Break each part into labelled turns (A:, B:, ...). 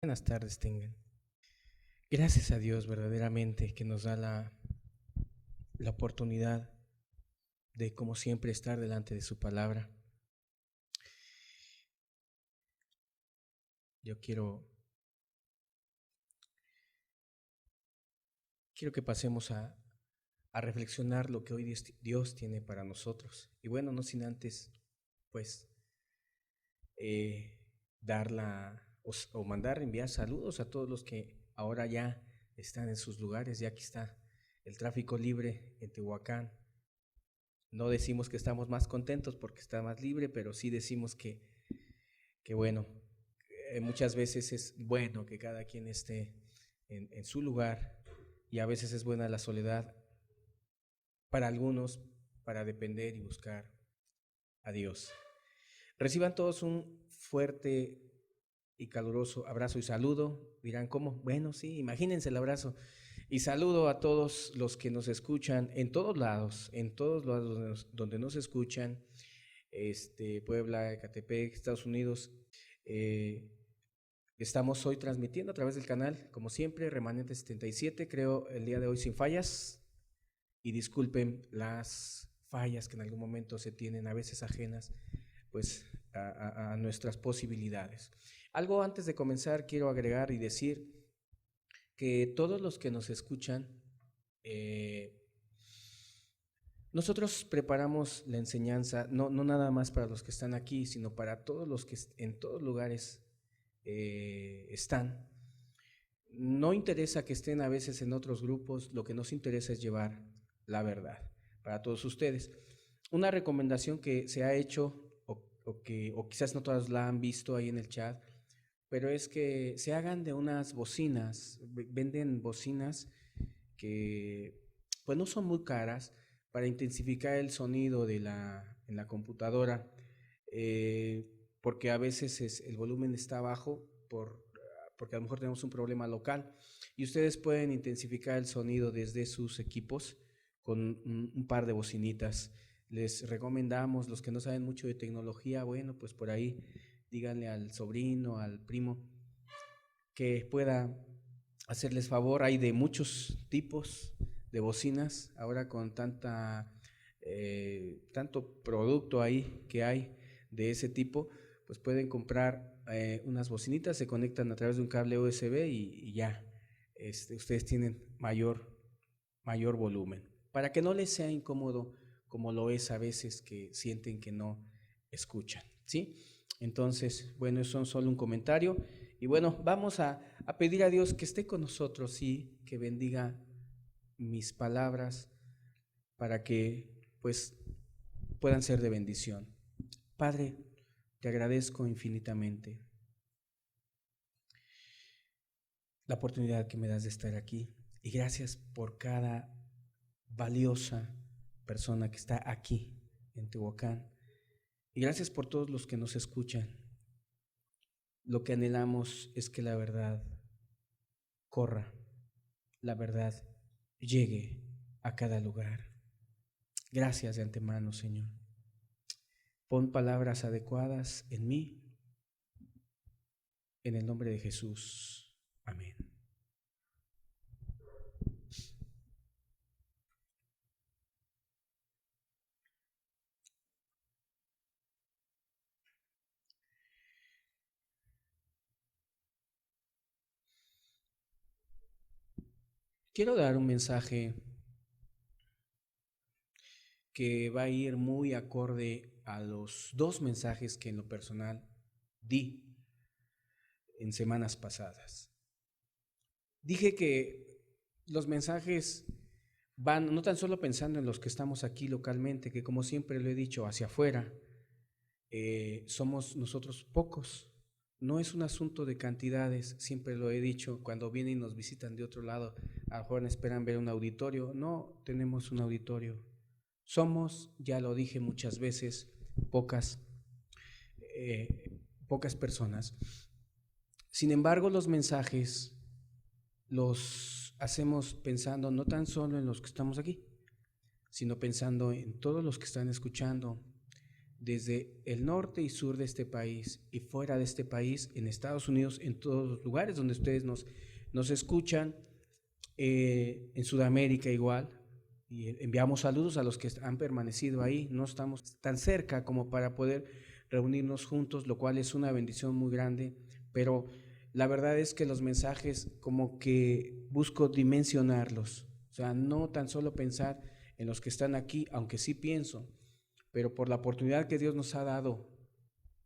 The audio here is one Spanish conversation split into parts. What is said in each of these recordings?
A: Buenas tardes tengan. Gracias a Dios verdaderamente que nos da la oportunidad de, como siempre, estar delante de su palabra. Yo quiero que pasemos a reflexionar lo que hoy Dios tiene para nosotros. Y bueno, no sin antes, pues, o mandar, enviar saludos a todos los que ahora ya están en sus lugares. Ya aquí está el tráfico libre en Tehuacán. No decimos que estamos más contentos porque está más libre, pero sí decimos que bueno, muchas veces es bueno que cada quien esté en su lugar, y a veces es buena la soledad para algunos, para depender y buscar a Dios. Reciban todos un fuerte y caluroso abrazo y saludo. Dirán, ¿cómo? Bueno, sí, imagínense el abrazo. Y saludo a todos los que nos escuchan en todos lados donde nos escuchan, Puebla, Ecatepec, Estados Unidos. Estamos hoy transmitiendo a través del canal, como siempre, Remanente 77, creo el día de hoy sin fallas. Y disculpen las fallas que en algún momento se tienen, a veces ajenas, pues, a nuestras posibilidades. Algo antes de comenzar quiero agregar y decir que todos los que nos escuchan, eh, nosotros preparamos la enseñanza, no nada más para los que están aquí, sino para todos los que en todos lugares están. No interesa que estén a veces en otros grupos, lo que nos interesa es llevar la verdad para todos ustedes. Una recomendación que se ha hecho, o quizás no todas la han visto ahí en el chat, pero es que se hagan de unas bocinas. Venden bocinas que pues no son muy caras para intensificar el sonido en la computadora, porque a veces el volumen está bajo porque a lo mejor tenemos un problema local, y ustedes pueden intensificar el sonido desde sus equipos con un par de bocinitas. Les recomendamos, los que no saben mucho de tecnología, bueno, pues por ahí díganle al sobrino, al primo, que pueda hacerles favor. Hay de muchos tipos de bocinas ahora con tanto producto ahí que hay de ese tipo. Pues pueden comprar unas bocinitas, se conectan a través de un cable USB y ya ustedes tienen mayor volumen, para que no les sea incómodo como lo es a veces, que sienten que no escuchan, ¿sí? Entonces, bueno, eso es solo un comentario. Y bueno, vamos a pedir a Dios que esté con nosotros, sí, que bendiga mis palabras para que pues puedan ser de bendición. Padre, te agradezco infinitamente la oportunidad que me das de estar aquí, y gracias por cada valiosa persona que está aquí en Tehuacán, y gracias por todos los que nos escuchan. Lo que anhelamos es que la verdad corra, la verdad llegue a cada lugar. Gracias de antemano, Señor. Pon palabras adecuadas en mí, en el nombre de Jesús. Amén. Quiero dar un mensaje que va a ir muy acorde a los dos mensajes que en lo personal di en semanas pasadas. Dije que los mensajes van no tan solo pensando en los que estamos aquí localmente, que como siempre lo he dicho, hacia afuera, somos nosotros pocos. No es un asunto de cantidades, siempre lo he dicho. Cuando vienen y nos visitan de otro lado, a lo mejor esperan ver un auditorio. No tenemos un auditorio. Somos, ya lo dije muchas veces, pocas, pocas personas. Sin embargo, los mensajes los hacemos pensando no tan solo en los que estamos aquí, sino pensando en todos los que están escuchando desde el norte y sur de este país y fuera de este país, en Estados Unidos, en todos los lugares donde ustedes nos escuchan, en Sudamérica igual, y enviamos saludos a los que han permanecido ahí. No estamos tan cerca como para poder reunirnos juntos, lo cual es una bendición muy grande, pero la verdad es que los mensajes como que busco dimensionarlos, o sea, no tan solo pensar en los que están aquí, aunque sí pienso, pero por la oportunidad que Dios nos ha dado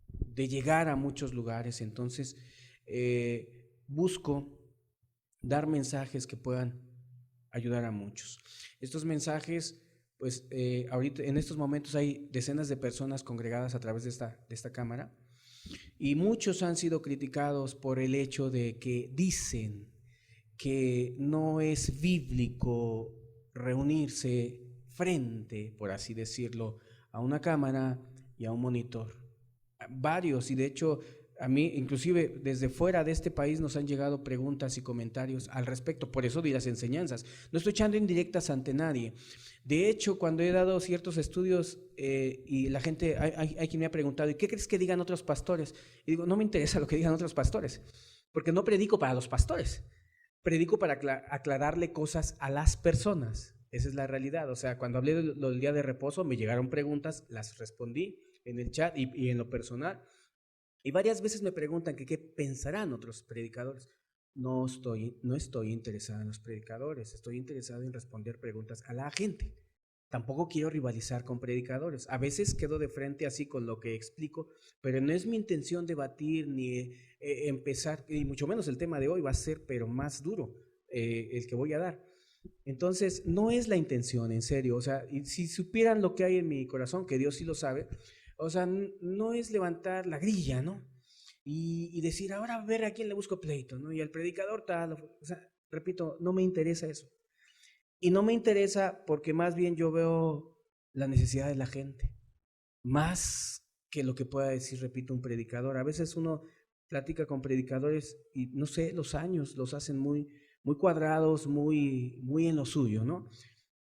A: de llegar a muchos lugares, entonces busco dar mensajes que puedan ayudar a muchos. Estos mensajes, pues ahorita en estos momentos hay decenas de personas congregadas a través de esta cámara, y muchos han sido criticados por el hecho de que dicen que no es bíblico reunirse frente, por así decirlo, a una cámara y a un monitor. Varios, y de hecho a mí, inclusive desde fuera de este país, nos han llegado preguntas y comentarios al respecto. Por eso di las enseñanzas. No estoy echando indirectas ante nadie. De hecho, cuando he dado ciertos estudios y la gente, hay quien me ha preguntado, ¿y qué crees que digan otros pastores? Y digo, no me interesa lo que digan otros pastores, porque no predico para los pastores, predico para aclararle cosas a las personas. Esa es la realidad. O sea, cuando hablé del día de reposo, me llegaron preguntas, las respondí en el chat y en lo personal. Y varias veces me preguntan que qué pensarán otros predicadores. No estoy interesado en los predicadores, estoy interesado en responder preguntas a la gente. Tampoco quiero rivalizar con predicadores. A veces quedo de frente así con lo que explico, pero no es mi intención debatir ni empezar, y mucho menos el tema de hoy va a ser, pero más duro el que voy a dar. Entonces, no es la intención, en serio. O sea, y si supieran lo que hay en mi corazón, que Dios sí lo sabe, o sea, no es levantar la grilla, ¿no? Y decir, ahora a ver a quién le busco pleito, ¿no? Y al predicador tal, o sea, repito, no me interesa eso. Y no me interesa porque más bien yo veo la necesidad de la gente, más que lo que pueda decir, repito, un predicador. A veces uno platica con predicadores y no sé, los años los hacen muy, muy cuadrados, muy en lo suyo, ¿no?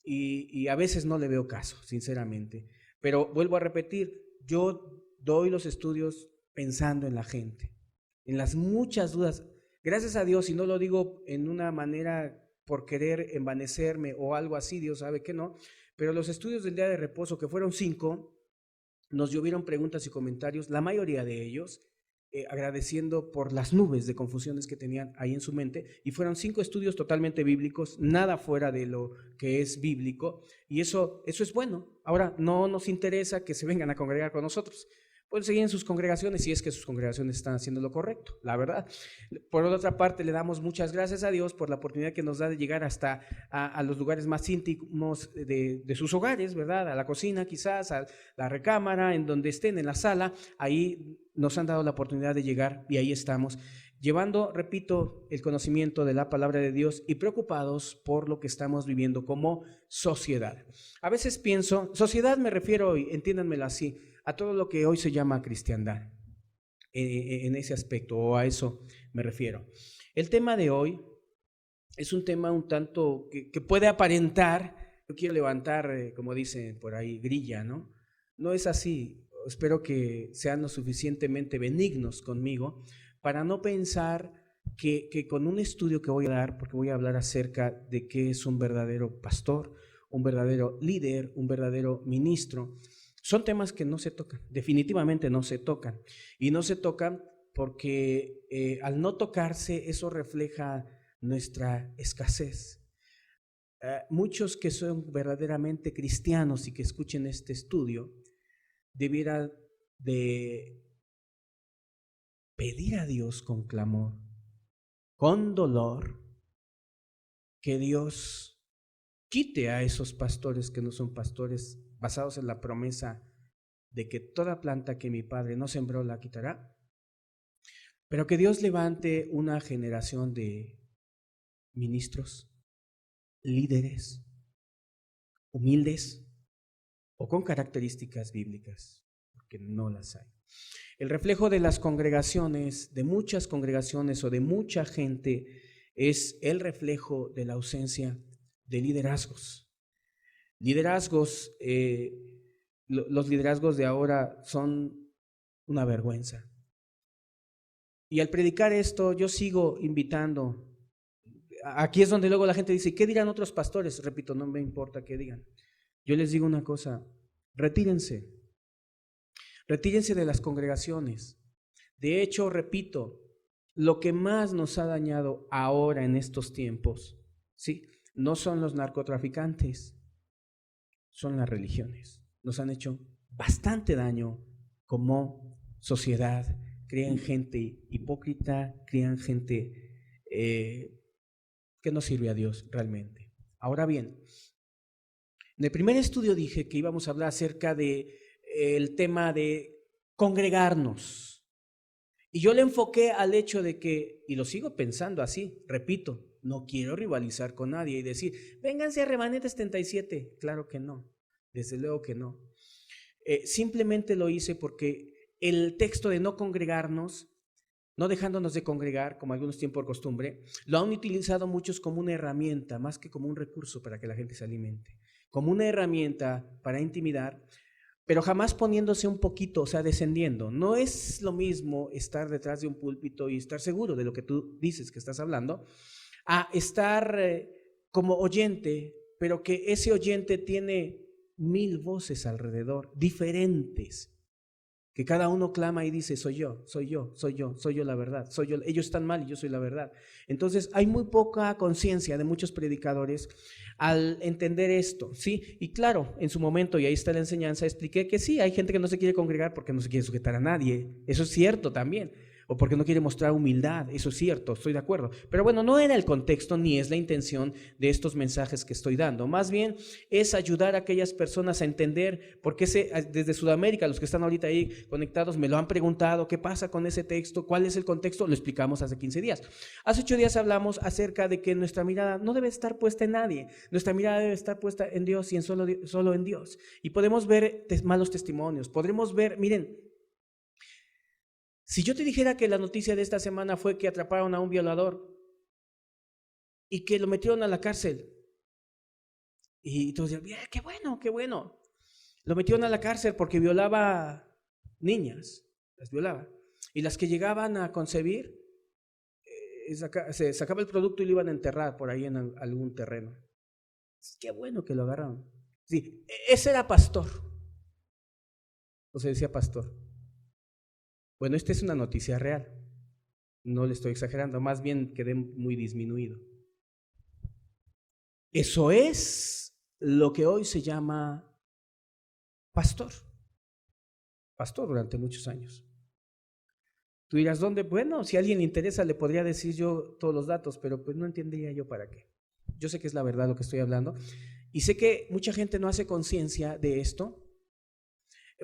A: Y a veces no le veo caso, sinceramente. Pero vuelvo a repetir, yo doy los estudios pensando en la gente, en las muchas dudas. Gracias a Dios, y no lo digo en una manera por querer envanecerme o algo así, Dios sabe que no, pero los estudios del día de reposo, que fueron 5, nos llovieron preguntas y comentarios, la mayoría de ellos agradeciendo por las nubes de confusiones que tenían ahí en su mente, y fueron 5 estudios totalmente bíblicos, nada fuera de lo que es bíblico, y eso es bueno. Ahora, no nos interesa que se vengan a congregar con nosotros, pueden seguir en sus congregaciones si es que sus congregaciones están haciendo lo correcto, la verdad. Por otra parte, le damos muchas gracias a Dios por la oportunidad que nos da de llegar hasta a los lugares más íntimos de sus hogares, ¿verdad? A la cocina quizás, a la recámara, en donde estén, en la sala. Ahí nos han dado la oportunidad de llegar y ahí estamos, llevando, repito, el conocimiento de la palabra de Dios y preocupados por lo que estamos viviendo como sociedad. A veces pienso, sociedad me refiero, y entiéndanmelo así, a todo lo que hoy se llama cristiandad, en ese aspecto, o a eso me refiero. El tema de hoy es un tema un tanto que puede aparentar, yo quiero levantar, como dicen por ahí, grilla, ¿no? No es así. Espero que sean lo suficientemente benignos conmigo para no pensar que con un estudio que voy a dar, porque voy a hablar acerca de qué es un verdadero pastor, un verdadero líder, un verdadero ministro, son temas que no se tocan, definitivamente no se tocan. Y no se tocan porque al no tocarse, eso refleja nuestra escasez. Muchos que son verdaderamente cristianos y que escuchen este estudio, debieran de pedir a Dios con clamor, con dolor, que Dios quite a esos pastores que no son pastores, basados en la promesa de que toda planta que mi Padre no sembró la quitará, pero que Dios levante una generación de ministros, líderes, humildes o con características bíblicas, porque no las hay. El reflejo de las congregaciones, de muchas congregaciones o de mucha gente, es el reflejo de la ausencia de liderazgos. Liderazgos Los liderazgos de ahora son una vergüenza. Y al predicar esto, yo sigo invitando. Aquí es donde luego la gente dice, ¿qué dirán otros pastores? Repito, no me importa qué digan. Yo les digo una cosa, retírense de las congregaciones. De hecho, repito, lo que más nos ha dañado ahora en estos tiempos, ¿sí?, no son los narcotraficantes, son las religiones. Nos han hecho bastante daño como sociedad. Crían gente hipócrita, crían gente que no sirve a Dios realmente. Ahora bien, en el primer estudio dije que íbamos a hablar acerca de el tema de congregarnos. Y yo le enfoqué al hecho de que, y lo sigo pensando así, repito, no quiero rivalizar con nadie y decir, vénganse a Remanente 77. Claro que no, desde luego que no. Simplemente lo hice porque el texto de no congregarnos, no dejándonos de congregar, como algunos tienen por costumbre, lo han utilizado muchos como una herramienta, más que como un recurso para que la gente se alimente, como una herramienta para intimidar, pero jamás poniéndose un poquito, o sea, descendiendo. No es lo mismo estar detrás de un púlpito y estar seguro de lo que tú dices que estás hablando, a estar como oyente, pero que ese oyente tiene 1000 voces alrededor, diferentes, que cada uno clama y dice, soy yo la verdad, soy yo, ellos están mal y yo soy la verdad. Entonces hay muy poca conciencia de muchos predicadores al entender esto, ¿sí? Y claro, en su momento, y ahí está la enseñanza, expliqué que sí, hay gente que no se quiere congregar porque no se quiere sujetar a nadie, eso es cierto también, o porque no quiere mostrar humildad, eso es cierto, estoy de acuerdo. Pero bueno, no era el contexto ni es la intención de estos mensajes que estoy dando. Más bien es ayudar a aquellas personas a entender, porque desde Sudamérica, los que están ahorita ahí conectados me lo han preguntado, ¿qué pasa con ese texto? ¿Cuál es el contexto? Lo explicamos hace 15 días. Hace 8 días hablamos acerca de que nuestra mirada no debe estar puesta en nadie, nuestra mirada debe estar puesta en Dios y en solo en Dios. Y podemos ver malos testimonios, podremos ver, miren, si yo te dijera que la noticia de esta semana fue que atraparon a un violador y que lo metieron a la cárcel, y todos dirían, qué bueno, qué bueno. Lo metieron a la cárcel porque violaba niñas, las violaba. Y las que llegaban a concebir, se sacaba el producto y lo iban a enterrar por ahí en algún terreno. Qué bueno que lo agarraron. Sí, ese era pastor. O se decía pastor. Bueno, esta es una noticia real. No le estoy exagerando, más bien quedé muy disminuido. Eso es lo que hoy se llama pastor. Pastor durante muchos años. Tú dirás, ¿dónde? Bueno, si a alguien le interesa le podría decir yo todos los datos, pero pues no entendería yo para qué. Yo sé que es la verdad lo que estoy hablando y sé que mucha gente no hace conciencia de esto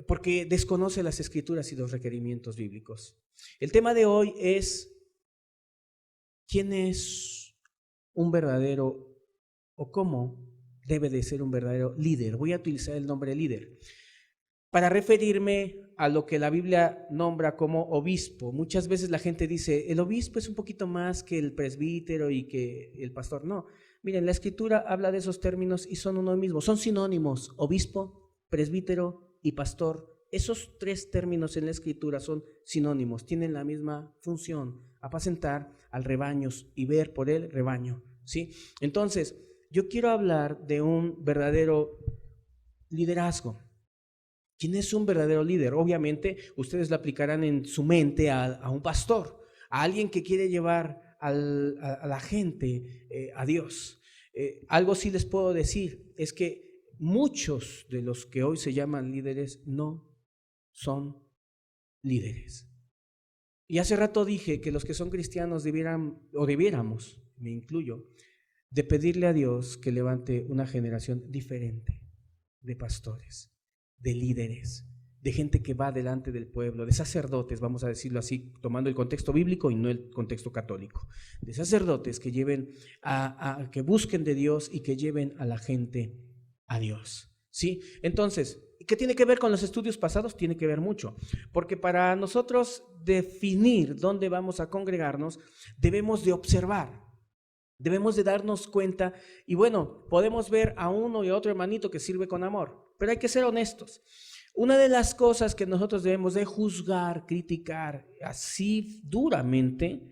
A: porque desconoce las escrituras y los requerimientos bíblicos. El tema de hoy es ¿quién es un verdadero o cómo debe de ser un verdadero líder? Voy a utilizar el nombre líder para referirme a lo que la Biblia nombra como obispo. Muchas veces la gente dice, el obispo es un poquito más que el presbítero y que el pastor. No, miren, la escritura habla de esos términos y son uno mismo, son sinónimos, obispo, presbítero y pastor. Esos 3 términos en la escritura son sinónimos, tienen la misma función, apacentar al rebaño y ver por el rebaño, ¿sí? Entonces, yo quiero hablar de un verdadero liderazgo. ¿Quién es un verdadero líder? Obviamente, ustedes lo aplicarán en su mente a un pastor, a alguien que quiere llevar a la gente a Dios. Algo sí les puedo decir, es que muchos de los que hoy se llaman líderes no son líderes. Y hace rato dije que los que son cristianos debiéramos, me incluyo, de pedirle a Dios que levante una generación diferente de pastores, de líderes, de gente que va delante del pueblo, de sacerdotes, vamos a decirlo así, tomando el contexto bíblico y no el contexto católico, de sacerdotes que lleven que busquen de Dios y que lleven a la gente a Dios, ¿sí? Entonces, ¿qué tiene que ver con los estudios pasados? Tiene que ver mucho, porque para nosotros definir dónde vamos a congregarnos, debemos de observar, debemos de darnos cuenta, y bueno, podemos ver a uno y a otro hermanito que sirve con amor, pero hay que ser honestos. Una de las cosas que nosotros debemos de juzgar, criticar así duramente,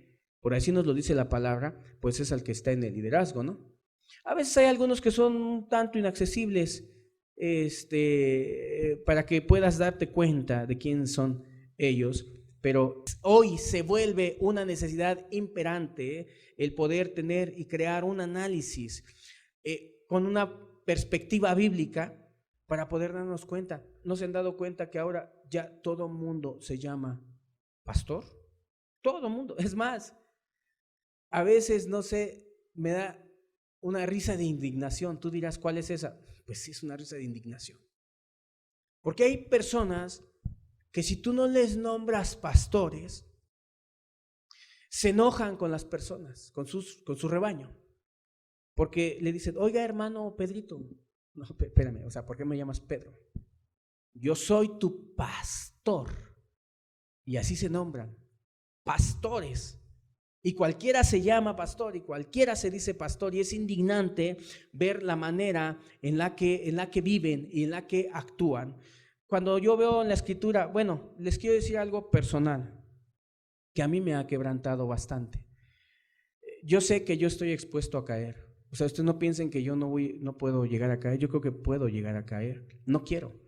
A: por así nos lo dice la palabra, pues es al que está en el liderazgo, ¿no? A veces hay algunos que son un tanto inaccesibles, para que puedas darte cuenta de quién son ellos, pero hoy se vuelve una necesidad imperante el poder tener y crear un análisis con una perspectiva bíblica para poder darnos cuenta. ¿No se han dado cuenta que ahora ya todo mundo se llama pastor? Todo mundo. Es más, a veces, no sé, me da una risa de indignación. Tú dirás, ¿cuál es esa? Pues sí, es una risa de indignación. Porque hay personas que si tú no les nombras pastores, se enojan con las personas, con su rebaño. Porque le dicen, oiga, hermano Pedrito. No, espérame, o sea, ¿por qué me llamas Pedro? Yo soy tu pastor. Y así se nombran, pastores. Y cualquiera se llama pastor y cualquiera se dice pastor, y es indignante ver la manera en la que viven y en la que actúan. Cuando yo veo en la escritura, bueno, les quiero decir algo personal que a mí me ha quebrantado bastante. Yo sé que yo estoy expuesto a caer. O sea, ustedes no piensen que yo no puedo llegar a caer. Yo creo que puedo llegar a caer. No quiero.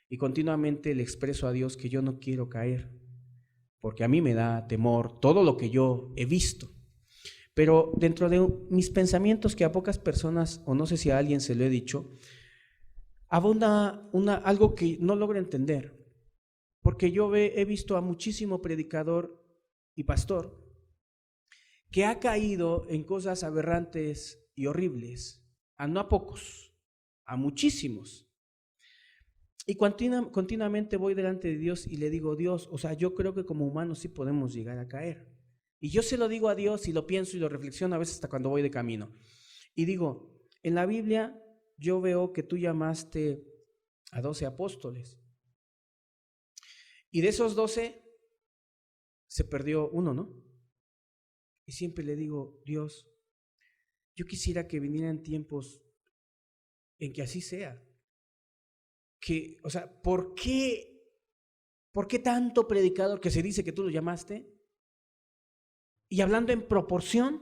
A: Y continuamente le expreso a Dios que yo no quiero caer, porque a mí me da temor todo lo que yo he visto. Pero dentro de mis pensamientos, que a pocas personas, o no sé si a alguien se lo he dicho, abunda algo que no logro entender, porque yo he visto a muchísimo predicador y pastor que ha caído en cosas aberrantes y horribles, no a pocos, a muchísimos. Y continuamente voy delante de Dios y le digo, Dios, o sea, yo creo que como humanos sí podemos llegar a caer. Y yo se lo digo a Dios y lo pienso y lo reflexiono a veces hasta cuando voy de camino. Y digo, en la Biblia yo veo que tú llamaste a 12 apóstoles. Y de esos 12 se perdió uno, ¿no? Y siempre le digo, Dios, yo quisiera que vinieran tiempos en que así sea. Que, o sea, ¿por qué tanto predicador que se dice que tú lo llamaste? Y hablando en proporción,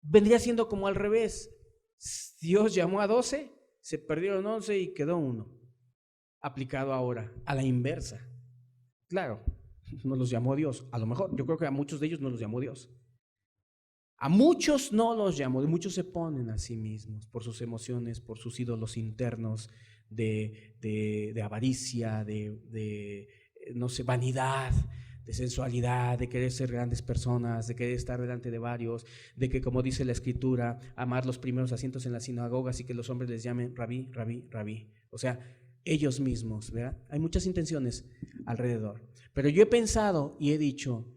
A: vendría siendo como al revés. Dios llamó a 12, se perdieron 11 y quedó uno. Aplicado ahora, a la inversa. Claro, no los llamó Dios. A lo mejor, yo creo que a muchos de ellos no los llamó Dios. A muchos no los llamó, muchos se ponen a sí mismos por sus emociones, por sus ídolos internos de avaricia, de no sé, vanidad, de sensualidad, de querer ser grandes personas, de querer estar delante de varios, de que, como dice la escritura, amar los primeros asientos en las sinagogas y que los hombres les llamen rabí, rabí, rabí. O sea, ellos mismos, ¿verdad? Hay muchas intenciones alrededor. Pero yo he pensado y he dicho,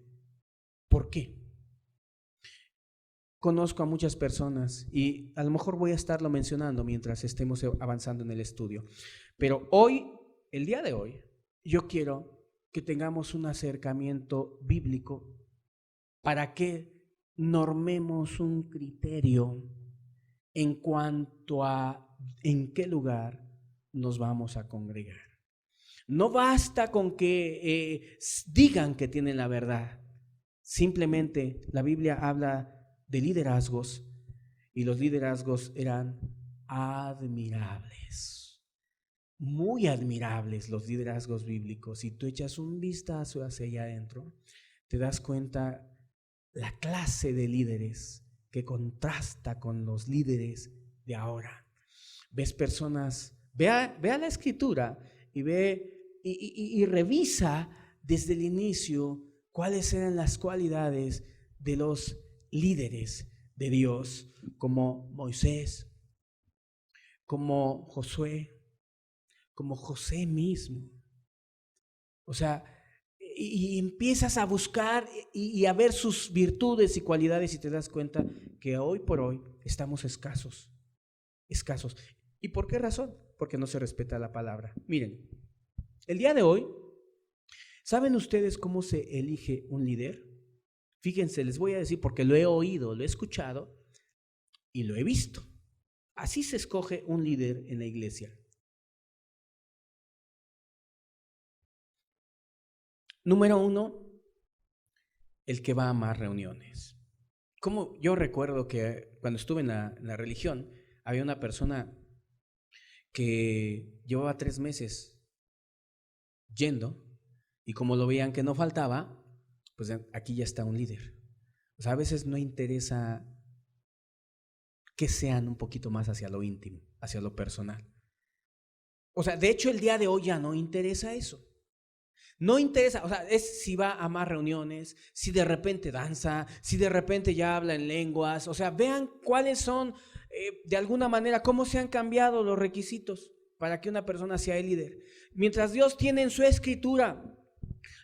A: ¿por qué? Conozco a muchas personas y a lo mejor voy a estarlo mencionando mientras estemos avanzando en el estudio. Pero hoy, el día de hoy, yo quiero que tengamos un acercamiento bíblico para que normemos un criterio en cuanto a en qué lugar nos vamos a congregar. No basta con que digan que tienen la verdad. Simplemente la Biblia habla de liderazgos y los liderazgos eran admirables, muy admirables los liderazgos bíblicos. Si tú echas un vistazo hacia allá adentro, te das cuenta la clase de líderes que contrasta con los líderes de ahora. Ves personas, ve a la escritura y ve y revisa desde el inicio cuáles eran las cualidades de los líderes de Dios, como Moisés, como Josué, como José mismo. O sea, y empiezas a buscar y a ver sus virtudes y cualidades y te das cuenta que hoy por hoy estamos escasos. ¿Y por qué razón? Porque no se respeta la palabra. Miren, el día de hoy, ¿saben ustedes cómo se elige un líder? Fíjense, les voy a decir porque lo he oído, lo he escuchado y lo he visto. Así se escoge un líder en la iglesia. Número 1, el que va a más reuniones. Como yo recuerdo que cuando estuve en la religión, había una persona que llevaba 3 meses yendo, y como lo veían que no faltaba, pues aquí ya está un líder. O sea, a veces no interesa que sean un poquito más hacia lo íntimo, hacia lo personal. O sea, de hecho el día de hoy ya no interesa eso. No interesa, o sea, es si va a más reuniones, si de repente danza, si de repente ya habla en lenguas. O sea, vean cuáles son, de alguna manera, cómo se han cambiado los requisitos para que una persona sea el líder. Mientras Dios tiene en su escritura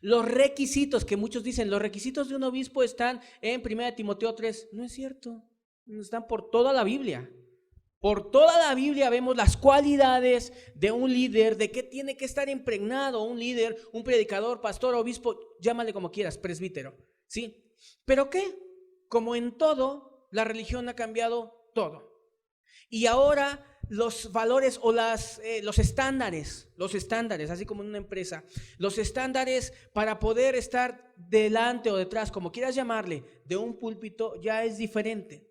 A: los requisitos, que muchos dicen, los requisitos de un obispo están en 1 Timoteo 3. No es cierto, están por toda la Biblia. Por toda la Biblia vemos las cualidades de un líder, de qué tiene que estar impregnado un líder, un predicador, pastor, obispo, llámale como quieras, presbítero, ¿sí? ¿Pero qué? Como en todo, la religión ha cambiado todo. Y ahora los valores o los estándares, así como en una empresa, los estándares para poder estar delante o detrás, como quieras llamarle, de un púlpito ya es diferente,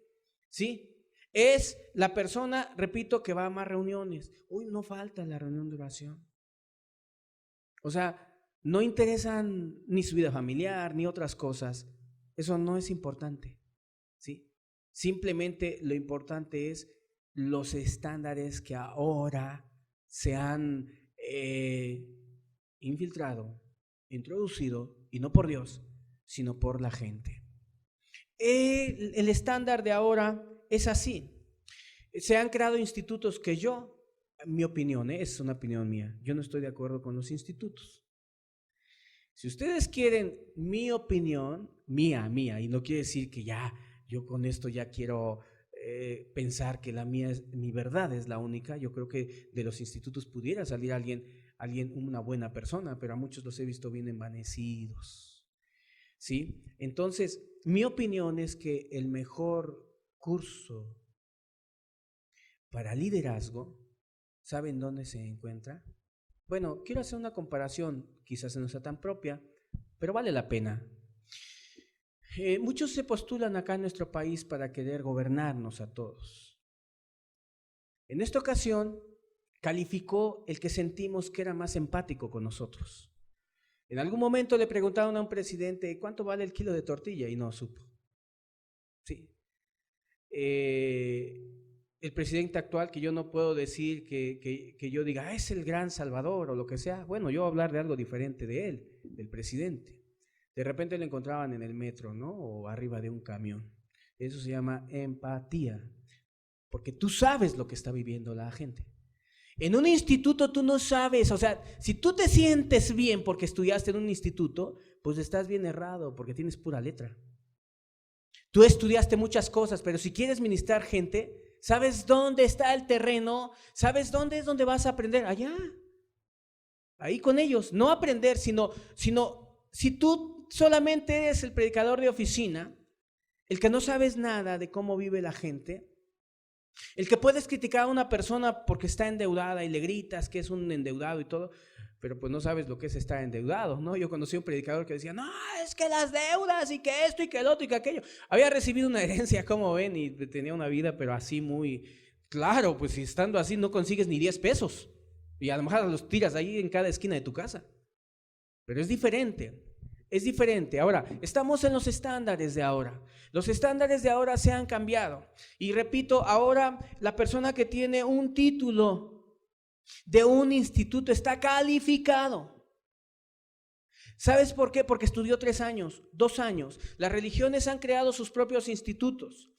A: ¿sí? Es la persona, repito, que va a más reuniones. Uy, no falta la reunión de oración. O sea, no interesan ni su vida familiar, ni otras cosas. Eso no es importante, ¿sí? Simplemente lo importante es los estándares que ahora se han infiltrado, introducido, y no por Dios, sino por la gente. El estándar de ahora es así. Se han creado institutos que mi opinión, es una opinión mía, yo no estoy de acuerdo con los institutos. Si ustedes quieren mi opinión, mía, y no quiere decir que ya, yo con esto ya quiero pensar que mi verdad es la única. Yo creo que de los institutos pudiera salir alguien, una buena persona, pero a muchos los he visto bien envanecidos, ¿sí? Entonces, mi opinión es que el mejor curso para liderazgo, ¿saben dónde se encuentra? Bueno, quiero hacer una comparación, quizás no sea tan propia, pero vale la pena. Muchos se postulan acá en nuestro país para querer gobernarnos a todos. En esta ocasión, calificó el que sentimos que era más empático con nosotros. En algún momento le preguntaron a un presidente, ¿cuánto vale el kilo de tortilla? Y no supo. Sí. El presidente actual, que yo no puedo decir que yo diga, es el gran salvador o lo que sea. Bueno, yo voy a hablar de algo diferente de él, del presidente. De repente lo encontraban en el metro, ¿no? O arriba de un camión. Eso se llama empatía, porque tú sabes lo que está viviendo la gente. En un instituto tú no sabes, o sea, si tú te sientes bien porque estudiaste en un instituto, pues estás bien errado, porque tienes pura letra. Tú estudiaste muchas cosas, pero si quieres ministrar gente, ¿sabes dónde está el terreno? ¿Sabes dónde es donde vas a aprender? Allá, ahí con ellos. No aprender, sino si tú solamente eres el predicador de oficina, el que no sabes nada de cómo vive la gente, el que puedes criticar a una persona porque está endeudada y le gritas que es un endeudado y todo, pero pues no sabes lo que es estar endeudado, ¿no? Yo conocí a un predicador que decía, no, es que las deudas y que esto y que el otro y que aquello. Había recibido una herencia, como ven, y tenía una vida, pero así muy claro, pues si estando así no consigues ni 10 pesos y a lo mejor los tiras ahí en cada esquina de tu casa. Pero es diferente. Es diferente. Ahora, estamos en los estándares de ahora. Los estándares de ahora se han cambiado. Y repito, ahora la persona que tiene un título de un instituto está calificado. ¿Sabes por qué? Porque estudió 3 años, 2 años. Las religiones han creado sus propios institutos.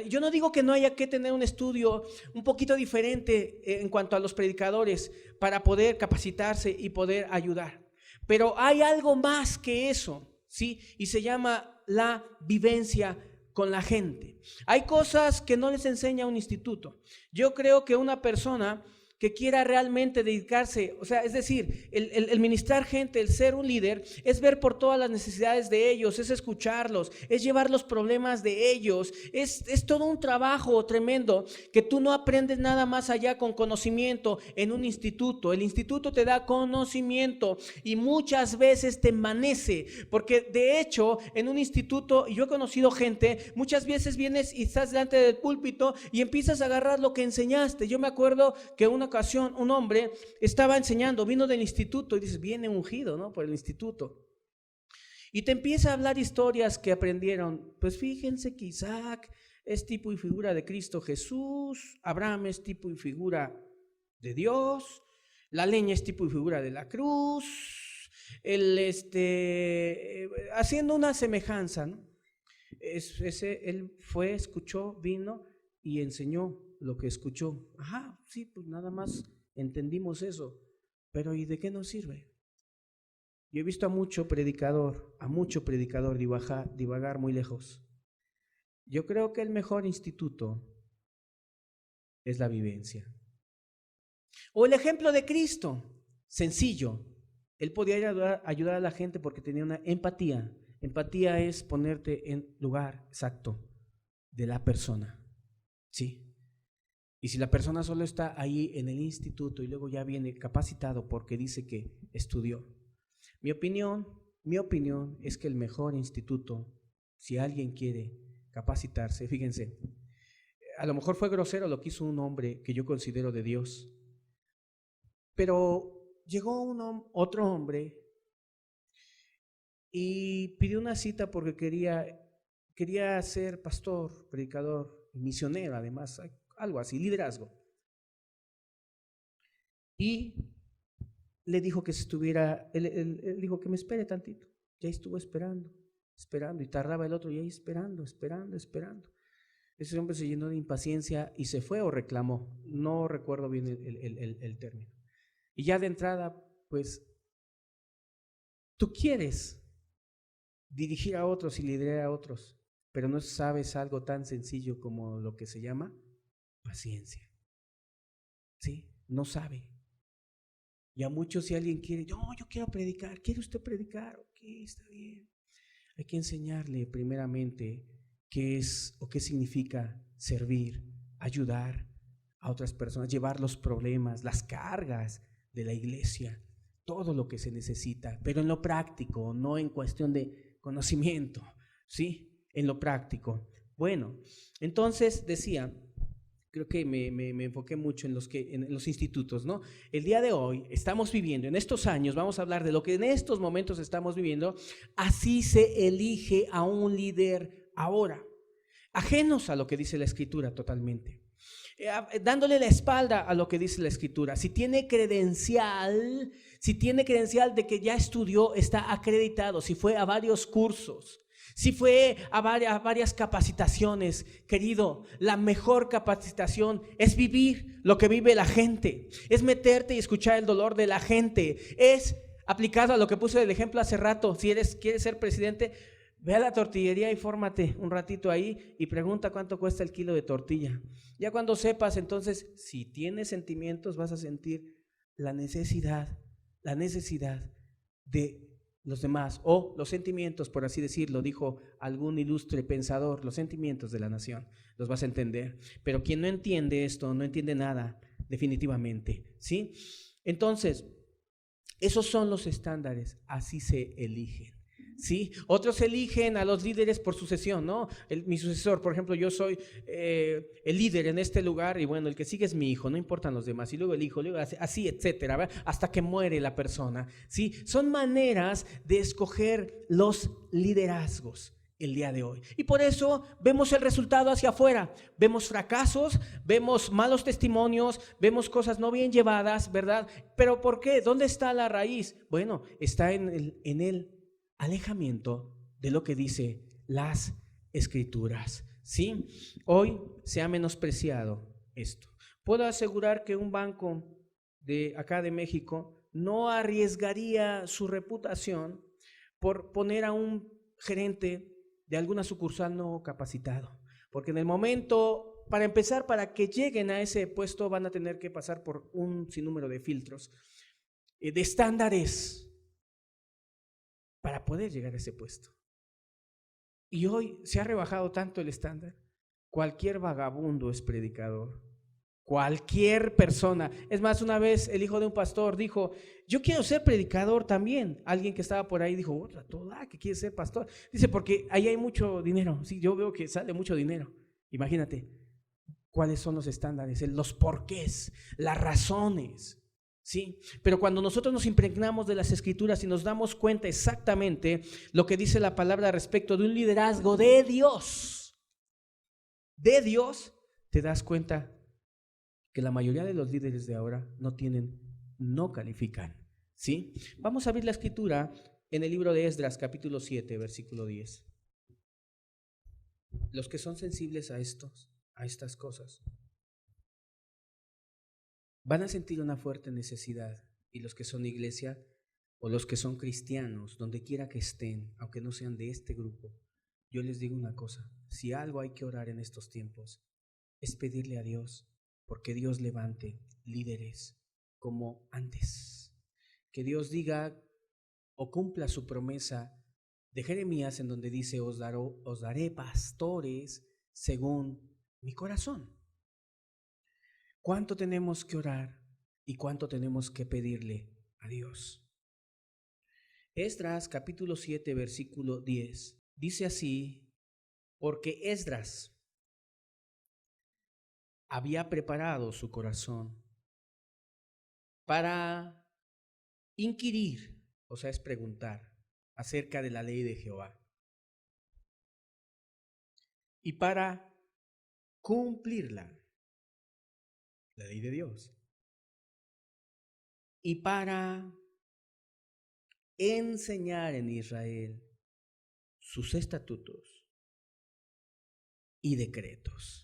A: Yo no digo que no haya que tener un estudio un poquito diferente en cuanto a los predicadores para poder capacitarse y poder ayudar. Pero hay algo más que eso, ¿sí? Y se llama la vivencia con la gente. Hay cosas que no les enseña un instituto. Yo creo que una persona que quiera realmente dedicarse, o sea, es decir, el ministrar gente, el ser un líder, es ver por todas las necesidades de ellos, es escucharlos, es llevar los problemas de ellos, es todo un trabajo tremendo que tú no aprendes nada más allá con conocimiento en un instituto. El instituto te da conocimiento y muchas veces te envanece, porque de hecho en un instituto, y yo he conocido gente, muchas veces vienes y estás delante del púlpito y empiezas a agarrar lo que enseñaste. Yo me acuerdo que una ocasión un hombre estaba enseñando, vino del instituto y dices, viene ungido, ¿no? Por el instituto. Y te empieza a hablar historias que aprendieron. Pues fíjense que Isaac es tipo y figura de Cristo Jesús, Abraham es tipo y figura de Dios, la leña es tipo y figura de la cruz, haciendo una semejanza, ¿no? Él fue, escuchó, vino y enseñó lo que escuchó. Ajá, sí, pues nada más entendimos eso. Pero ¿y de qué nos sirve? Yo he visto a mucho predicador divagar muy lejos. Yo creo que el mejor instituto es la vivencia. O el ejemplo de Cristo, sencillo. Él podía ayudar a la gente porque tenía una empatía. Empatía es ponerte en lugar exacto de la persona. Sí. Y si la persona solo está ahí en el instituto y luego ya viene capacitado porque dice que estudió. Mi opinión es que el mejor instituto, si alguien quiere capacitarse, fíjense, a lo mejor fue grosero lo que hizo un hombre que yo considero de Dios, pero llegó otro hombre y pidió una cita porque quería ser pastor, predicador, misionero además, algo así, liderazgo. Y le dijo que él dijo que me espere tantito. Ya estuvo esperando, y tardaba el otro y ahí esperando. Ese hombre se llenó de impaciencia y se fue o reclamó, no recuerdo bien el término. Y ya de entrada, pues, tú quieres dirigir a otros y liderar a otros, pero no sabes algo tan sencillo como lo que se llama paciencia. ¿Sí? No sabe. Y a muchos, si alguien quiere, yo quiero predicar, ¿quiere usted predicar? Ok, está bien. Hay que enseñarle primeramente qué es o qué significa servir, ayudar a otras personas, llevar los problemas, las cargas de la iglesia, todo lo que se necesita, pero en lo práctico, no en cuestión de conocimiento, ¿sí? En lo práctico. Bueno, entonces decía, creo que me enfoqué mucho en los institutos, ¿no? El día de hoy estamos viviendo, en estos años, vamos a hablar de lo que en estos momentos estamos viviendo. Así se elige a un líder ahora, ajenos a lo que dice la Escritura totalmente, dándole la espalda a lo que dice la Escritura. Si tiene credencial de que ya estudió, está acreditado, si fue a varios cursos, si fue a varias capacitaciones, querido, la mejor capacitación es vivir lo que vive la gente, es meterte y escuchar el dolor de la gente, es aplicado a lo que puse el ejemplo hace rato. Si quieres ser presidente, ve a la tortillería y fórmate un ratito ahí y pregunta cuánto cuesta el kilo de tortilla. Ya cuando sepas, entonces, si tienes sentimientos, vas a sentir la necesidad de los demás, o los sentimientos, por así decirlo, dijo algún ilustre pensador, los sentimientos de la nación, los vas a entender. Pero quien no entiende esto, no entiende nada, definitivamente, ¿sí? Entonces, esos son los estándares, así se eligen. ¿Sí? Otros eligen a los líderes por sucesión, ¿no? Mi sucesor, por ejemplo, yo soy el líder en este lugar y bueno, el que sigue es mi hijo, no importan los demás, y luego el hijo, luego así, etcétera, ¿verdad? Hasta que muere la persona, ¿sí? Son maneras de escoger los liderazgos el día de hoy. Y por eso vemos el resultado hacia afuera, vemos fracasos, vemos malos testimonios, vemos cosas no bien llevadas, ¿verdad? Pero ¿por qué? ¿Dónde está la raíz? Bueno, está en el alejamiento de lo que dice las Escrituras, ¿sí? Hoy se ha menospreciado esto. Puedo asegurar que un banco de acá de México no arriesgaría su reputación por poner a un gerente de alguna sucursal no capacitado, porque en el momento para empezar, para que lleguen a ese puesto van a tener que pasar por un sinnúmero de filtros, de estándares, para poder llegar a ese puesto. Y hoy se ha rebajado tanto el estándar. Cualquier vagabundo es predicador. Cualquier persona. Es más, una vez el hijo de un pastor dijo: yo quiero ser predicador también. Alguien que estaba por ahí dijo: toda que quiere ser pastor. Dice: porque ahí hay mucho dinero. Sí, yo veo que sale mucho dinero. Imagínate cuáles son los estándares, los porqués, las razones. Sí, pero cuando nosotros nos impregnamos de las Escrituras y nos damos cuenta exactamente lo que dice la palabra respecto de un liderazgo de Dios, te das cuenta que la mayoría de los líderes de ahora no califican. ¿Sí? Vamos a abrir la Escritura en el libro de Esdras, capítulo 7, versículo 10. Los que son sensibles a estas cosas van a sentir una fuerte necesidad, y los que son iglesia o los que son cristianos, donde quiera que estén, aunque no sean de este grupo, yo les digo una cosa: si algo hay que orar en estos tiempos, es pedirle a Dios porque Dios levante líderes como antes. Que Dios diga o cumpla su promesa de Jeremías, en donde dice: os daré pastores según mi corazón. ¿Cuánto tenemos que orar y cuánto tenemos que pedirle a Dios? Esdras capítulo 7 versículo 10 dice así: porque Esdras había preparado su corazón para inquirir, o sea, es preguntar acerca de la ley de Jehová, y para cumplirla, la ley de Dios, y para enseñar en Israel sus estatutos y decretos.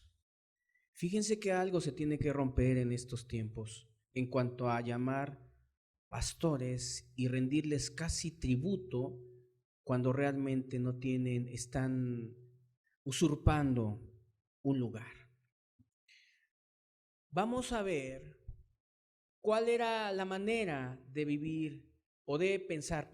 A: Fíjense que algo se tiene que romper en estos tiempos en cuanto a llamar pastores y rendirles casi tributo cuando realmente están usurpando un lugar. Vamos a ver cuál era la manera de vivir o de pensar,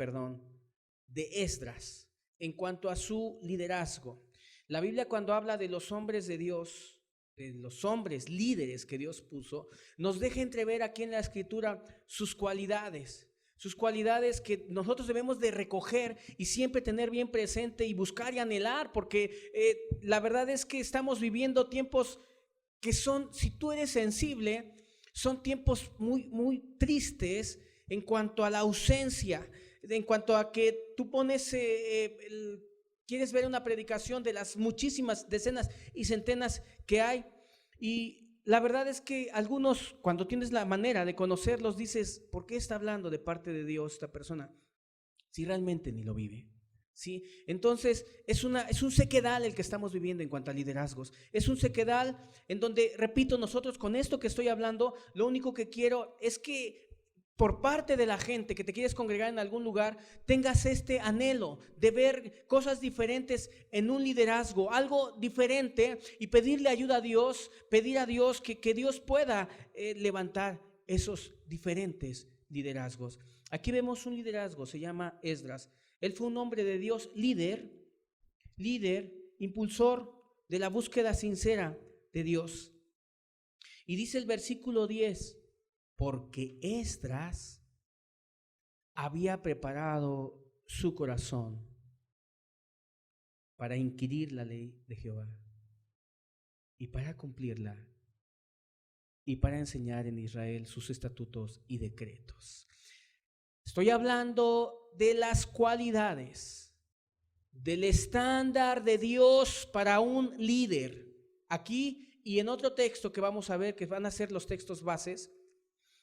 A: de Esdras en cuanto a su liderazgo. La Biblia, cuando habla de los hombres de Dios, de los hombres líderes que Dios puso, nos deja entrever aquí en la Escritura sus cualidades que nosotros debemos de recoger y siempre tener bien presente y buscar y anhelar, porque la verdad es que estamos viviendo tiempos que son, si tú eres sensible, son tiempos muy, muy tristes en cuanto a la ausencia, en cuanto a que tú quieres ver una predicación de las muchísimas decenas y centenas que hay, y la verdad es que algunos, cuando tienes la manera de conocerlos, dices: ¿por qué está hablando de parte de Dios esta persona? Si realmente ni lo vive. ¿Sí? Entonces es un sequedal el que estamos viviendo en cuanto a liderazgos. Es un sequedal en donde, repito, nosotros con esto que estoy hablando, lo único que quiero es que por parte de la gente que te quieres congregar en algún lugar, tengas este anhelo de ver cosas diferentes en un liderazgo, algo diferente, y pedirle ayuda a Dios, pedir a Dios que Dios pueda levantar esos diferentes liderazgos. Aquí vemos un liderazgo, se llama Esdras. Él fue un hombre de Dios, líder, impulsor de la búsqueda sincera de Dios. Y dice el versículo 10, porque Esdras había preparado su corazón para inquirir la ley de Jehová y para cumplirla y para enseñar en Israel sus estatutos y decretos. Estoy hablando de las cualidades, del estándar de Dios para un líder. Aquí y en otro texto que vamos a ver, que van a ser los textos bases,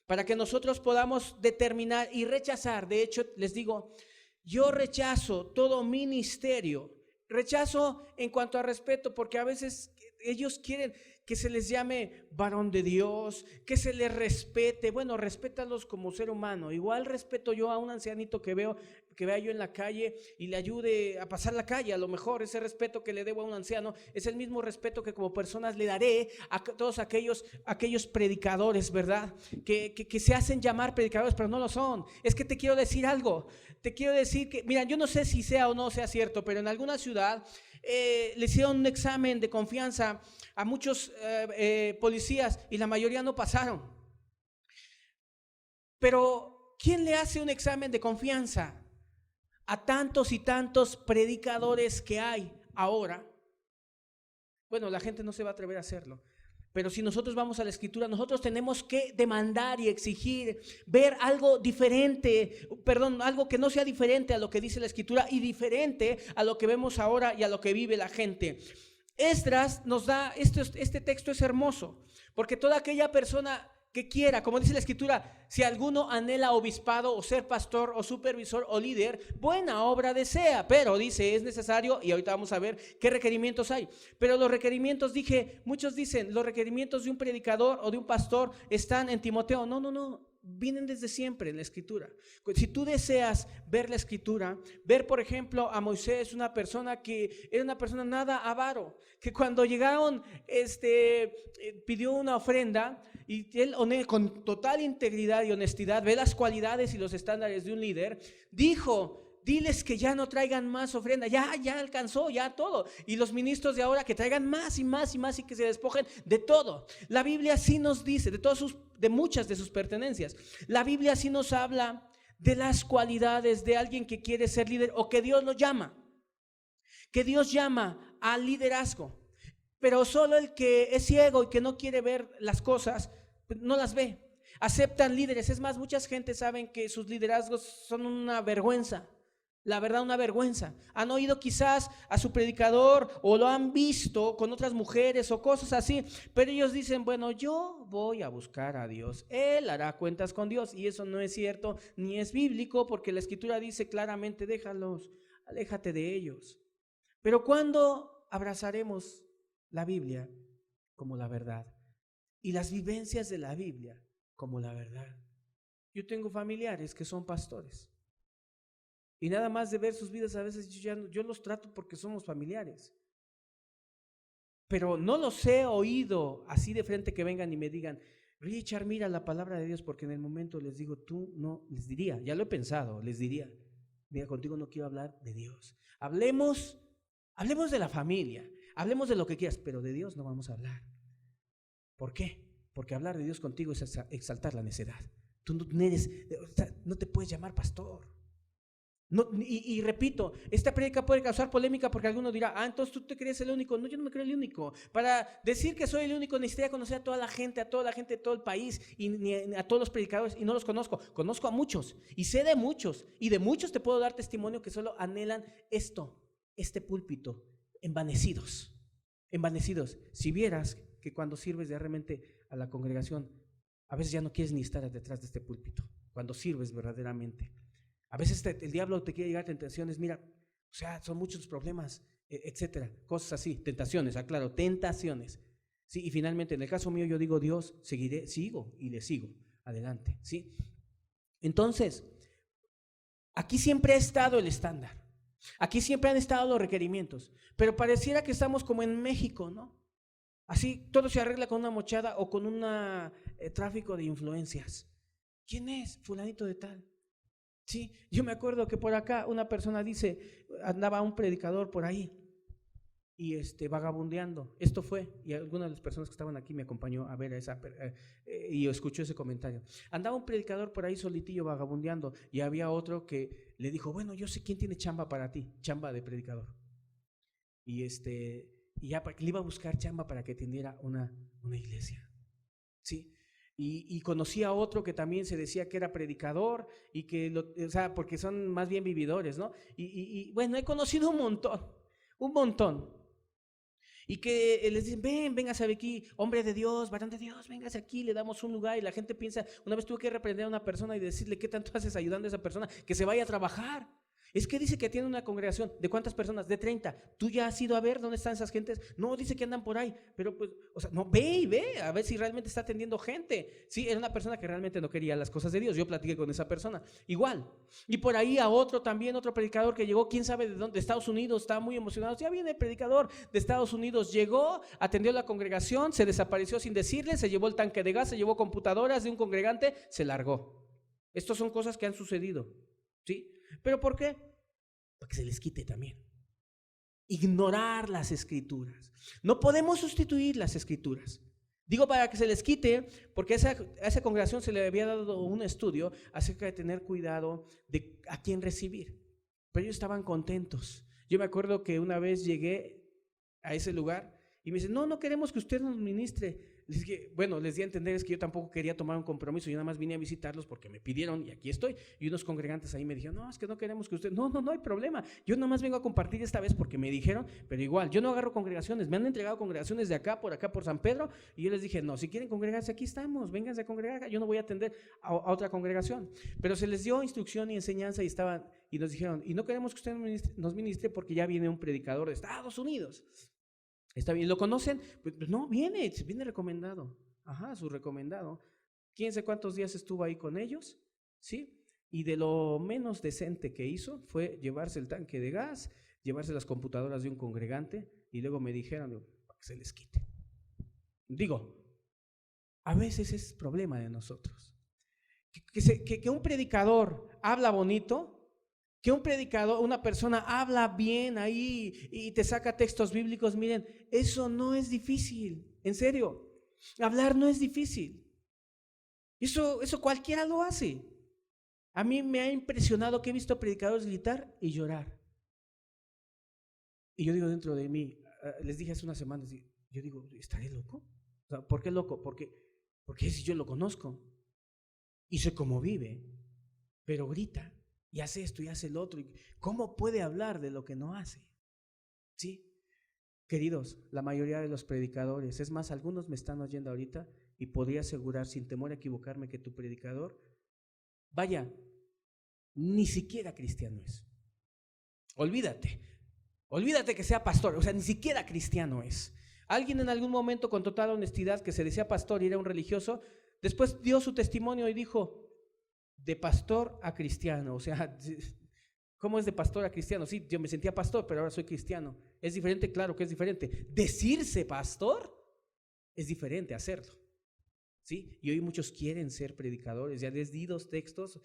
A: para que nosotros podamos determinar y rechazar. De hecho, les digo, yo rechazo todo ministerio. Rechazo en cuanto a respeto, porque a veces ellos quieren que se les llame varón de Dios, que se les respete. Bueno, respétalos como ser humano. Igual respeto yo a un ancianito que vea yo en la calle y le ayude a pasar la calle. A lo mejor ese respeto que le debo a un anciano es el mismo respeto que como personas le daré a todos aquellos predicadores, ¿verdad? Que se hacen llamar predicadores, pero no lo son. Es que te quiero decir algo. Te quiero decir que, mira, yo no sé si sea o no sea cierto, pero en alguna ciudad le hicieron un examen de confianza a muchos policías y la mayoría no pasaron. Pero ¿quién le hace un examen de confianza a tantos y tantos predicadores que hay ahora? Bueno, la gente no se va a atrever a hacerlo. Pero si nosotros vamos a la Escritura, nosotros tenemos que demandar y exigir ver algo diferente, algo que no sea diferente a lo que dice la Escritura y diferente a lo que vemos ahora y a lo que vive la gente. Esdras nos da, este texto es hermoso, porque toda aquella persona que quiera, como dice la Escritura, si alguno anhela obispado o ser pastor o supervisor o líder, buena obra desea, pero dice, es necesario, y ahorita vamos a ver qué requerimientos hay, pero los requerimientos, muchos dicen, los requerimientos de un predicador o de un pastor están en Timoteo. No, vienen desde siempre en la Escritura. Si tú deseas ver la Escritura, ver por ejemplo a Moisés, una persona que era una persona nada avaro, que cuando llegaron pidió una ofrenda y él con total integridad y honestidad ve las cualidades y los estándares de un líder, dijo: diles que ya no traigan más ofrenda, ya alcanzó, ya todo. Y los ministros de ahora que traigan más y más y más y que se despojen de todo. La Biblia sí nos dice, de muchas de sus pertenencias. La Biblia sí nos habla de las cualidades de alguien que quiere ser líder o que Dios lo llama. Que Dios llama al liderazgo. Pero solo el que es ciego y que no quiere ver las cosas, no las ve. Aceptan líderes. Es más, muchas gentes saben que sus liderazgos son una vergüenza. La verdad, una vergüenza. Han oído quizás a su predicador o lo han visto con otras mujeres o cosas así, pero ellos dicen: bueno, yo voy a buscar a Dios, Él hará cuentas con Dios. Y eso no es cierto ni es bíblico, porque la Escritura dice claramente: déjalos, aléjate de ellos. Pero ¿cuándo abrazaremos la Biblia como la verdad y las vivencias de la Biblia como la verdad? Yo tengo familiares que son pastores y nada más de ver sus vidas a veces yo los trato porque somos familiares, pero no los he oído así de frente que vengan y me digan: Richard, mira la palabra de Dios, porque en el momento les digo, tú no, les diría, ya lo he pensado, les diría: mira, contigo no quiero hablar de Dios. Hablemos de la familia, hablemos de lo que quieras, pero de Dios no vamos a hablar. ¿Por qué? Porque hablar de Dios contigo es exaltar la necedad. Tú no te puedes llamar pastor. No, y repito, esta prédica puede causar polémica porque alguno dirá: entonces tú te crees el único. No, yo no me creo el único. Para decir que soy el único necesitaría conocer a toda la gente de todo el país y a todos los predicadores, y no los conozco. Conozco a muchos y sé de muchos, y de muchos te puedo dar testimonio que solo anhelan este púlpito, envanecidos. Si vieras que cuando sirves de realmente a la congregación, a veces ya no quieres ni estar detrás de este púlpito, cuando sirves verdaderamente. A veces el diablo te quiere llegar tentaciones, mira, o sea, son muchos problemas, etcétera, cosas así, tentaciones, aclaro, tentaciones. Sí, y finalmente, en el caso mío, yo digo: Dios, sigo y le sigo adelante, ¿sí? Entonces, aquí siempre ha estado el estándar, aquí siempre han estado los requerimientos, pero pareciera que estamos como en México, ¿no? Así todo se arregla con una mochada o con un tráfico de influencias. ¿Quién es? Fulanito de tal. Sí, yo me acuerdo que por acá una persona dice, andaba un predicador por ahí y vagabundeando. Esto fue, y algunas de las personas que estaban aquí me acompañó a ver y escuchó ese comentario. Andaba un predicador por ahí solitillo vagabundeando y había otro que le dijo: bueno, yo sé quién tiene chamba para ti, chamba de predicador. Y ya le iba a buscar chamba para que atendiera una iglesia. Sí. Y conocí a otro que también se decía que era predicador y que, porque son más bien vividores, ¿no? Y bueno, he conocido un montón. Y que les dicen: véngase aquí, hombre de Dios, varón de Dios, véngase aquí, le damos un lugar. Y la gente piensa, una vez tuve que reprender a una persona y decirle: ¿qué tanto haces ayudando a esa persona? Que se vaya a trabajar. Es que dice que tiene una congregación. ¿De cuántas personas? De 30. ¿Tú ya has ido a ver dónde están esas gentes? No, dice que andan por ahí. Pero pues, o sea, no, ve y ve, a ver si realmente está atendiendo gente. Sí, era una persona que realmente no quería las cosas de Dios. Yo platiqué con esa persona. Igual. Y por ahí a otro también, otro predicador que llegó, quién sabe de dónde, de Estados Unidos, estaba muy emocionado. Ya viene el predicador de Estados Unidos. Llegó, atendió la congregación, se desapareció sin decirle, se llevó el tanque de gas, se llevó computadoras de un congregante, se largó. Estas son cosas que han sucedido. ¿Sí? ¿Pero por qué? Para que se les quite también. Ignorar las escrituras. No podemos sustituir las escrituras. Digo para que se les quite, porque a esa congregación se le había dado un estudio acerca de tener cuidado de a quién recibir. Pero ellos estaban contentos. Yo me acuerdo que una vez llegué a ese lugar y me dicen, no queremos que usted nos ministre. Les dije, bueno, les di a entender es que yo tampoco quería tomar un compromiso, yo nada más vine a visitarlos porque me pidieron y aquí estoy. Y unos congregantes ahí me dijeron, no, es que no queremos que usted, no hay problema, yo nada más vengo a compartir esta vez porque me dijeron, pero igual, yo no agarro congregaciones, me han entregado congregaciones de acá por San Pedro, y yo les dije, no, si quieren congregarse, aquí estamos, vénganse a congregar, yo no voy a atender a otra congregación. Pero se les dio instrucción y enseñanza y nos dijeron, y no queremos que usted nos ministre porque ya viene un predicador de Estados Unidos. ¿Está bien? ¿Lo conocen? Pues no, viene recomendado. Ajá, su recomendado. ¿Quién sabe cuántos días estuvo ahí con ellos? ¿Sí? Y de lo menos decente que hizo fue llevarse el tanque de gas, llevarse las computadoras de un congregante y luego me dijeron, para que se les quite. Digo, a veces es problema de nosotros. Que un predicador habla bonito, que un predicador, una persona habla bien ahí y te saca textos bíblicos, miren, eso no es difícil, en serio, hablar no es difícil, eso cualquiera lo hace. A mí me ha impresionado que he visto predicadores gritar y llorar, y yo digo dentro de mí, les dije hace unas semanas, yo digo, ¿estaré loco? O sea, ¿por qué loco? Porque si yo lo conozco y sé cómo vive, pero grita y hace esto y hace el otro. ¿Cómo puede hablar de lo que no hace? ¿Sí? Queridos, la mayoría de los predicadores, es más, algunos me están oyendo ahorita y podría asegurar sin temor a equivocarme que tu predicador, vaya, ni siquiera cristiano es. Olvídate que sea pastor, o sea, ni siquiera cristiano es. Alguien en algún momento con total honestidad que se decía pastor y era un religioso, después dio su testimonio y dijo, de pastor a cristiano, o sea, ¿cómo es de pastor a cristiano? Sí, yo me sentía pastor, pero ahora soy cristiano. ¿Es diferente? Claro que es diferente. Decirse pastor es diferente a hacerlo, ¿sí? Y hoy muchos quieren ser predicadores. Ya les di 2 textos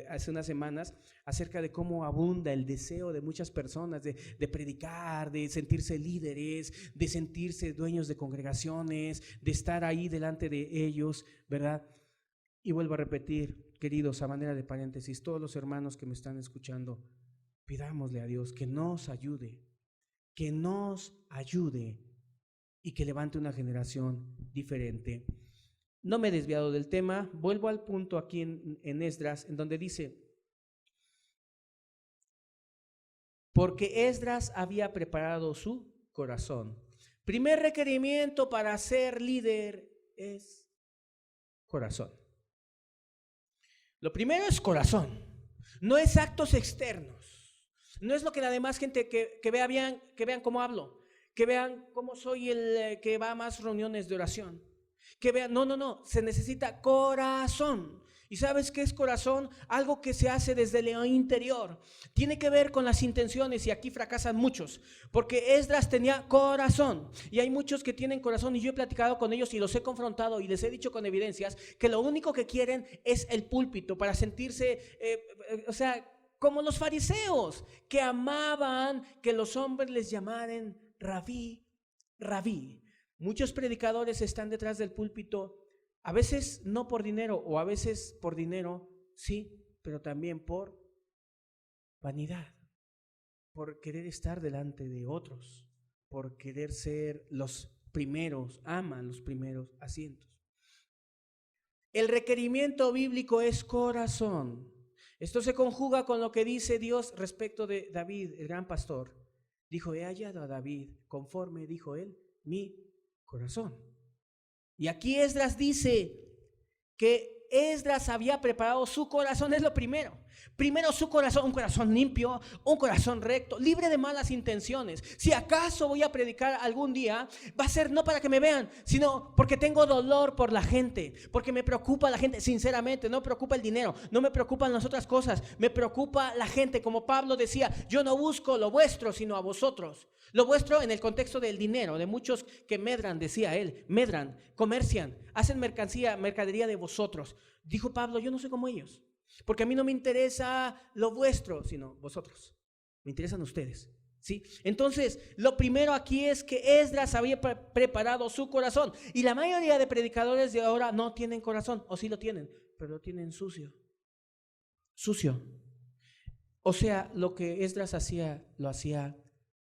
A: hace unas semanas acerca de cómo abunda el deseo de muchas personas de predicar, de sentirse líderes, de sentirse dueños de congregaciones, de estar ahí delante de ellos, ¿verdad? Y vuelvo a repetir, queridos, a manera de paréntesis, todos los hermanos que me están escuchando, pidámosle a Dios que nos ayude y que levante una generación diferente. No me he desviado del tema, vuelvo al punto aquí en Esdras, en donde dice, porque Esdras había preparado su corazón. Primer requerimiento para ser líder es corazón. Lo primero es corazón, no es actos externos, no es lo que la demás gente que vean cómo hablo, que vean cómo soy el que va a más reuniones de oración, que vean, no, se necesita corazón. ¿Y sabes qué es corazón? Algo que se hace desde el interior. Tiene que ver con las intenciones y aquí fracasan muchos, porque Esdras tenía corazón y hay muchos que tienen corazón y yo he platicado con ellos y los he confrontado y les he dicho con evidencias que lo único que quieren es el púlpito para sentirse, como los fariseos que amaban que los hombres les llamaran rabí. Muchos predicadores están detrás del púlpito, a veces no por dinero o a veces por dinero, sí, pero también por vanidad, por querer estar delante de otros, por querer ser los primeros, aman los primeros asientos. El requerimiento bíblico es corazón. Esto se conjuga con lo que dice Dios respecto de David, el gran pastor. Dijo, he hallado a David, conforme dijo él, mi corazón. Y aquí Esdras dice que Esdras había preparado su corazón, es lo primero. Primero su corazón, un corazón limpio, un corazón recto, libre de malas intenciones. Si acaso voy a predicar algún día, va a ser no para que me vean, sino porque tengo dolor por la gente, porque me preocupa la gente, sinceramente, no me preocupa el dinero, no me preocupan las otras cosas, me preocupa la gente. Como Pablo decía, yo no busco lo vuestro, sino a vosotros. Lo vuestro en el contexto del dinero, de muchos que medran, decía él, medran, comercian, hacen mercadería de vosotros. Dijo Pablo, yo no soy como ellos, porque a mí no me interesa lo vuestro, sino vosotros. Me interesan ustedes, ¿sí? Entonces, lo primero aquí es que Esdras había preparado su corazón. Y la mayoría de predicadores de ahora no tienen corazón, o sí lo tienen, pero lo tienen sucio. Sucio. O sea, lo que Esdras hacía, lo hacía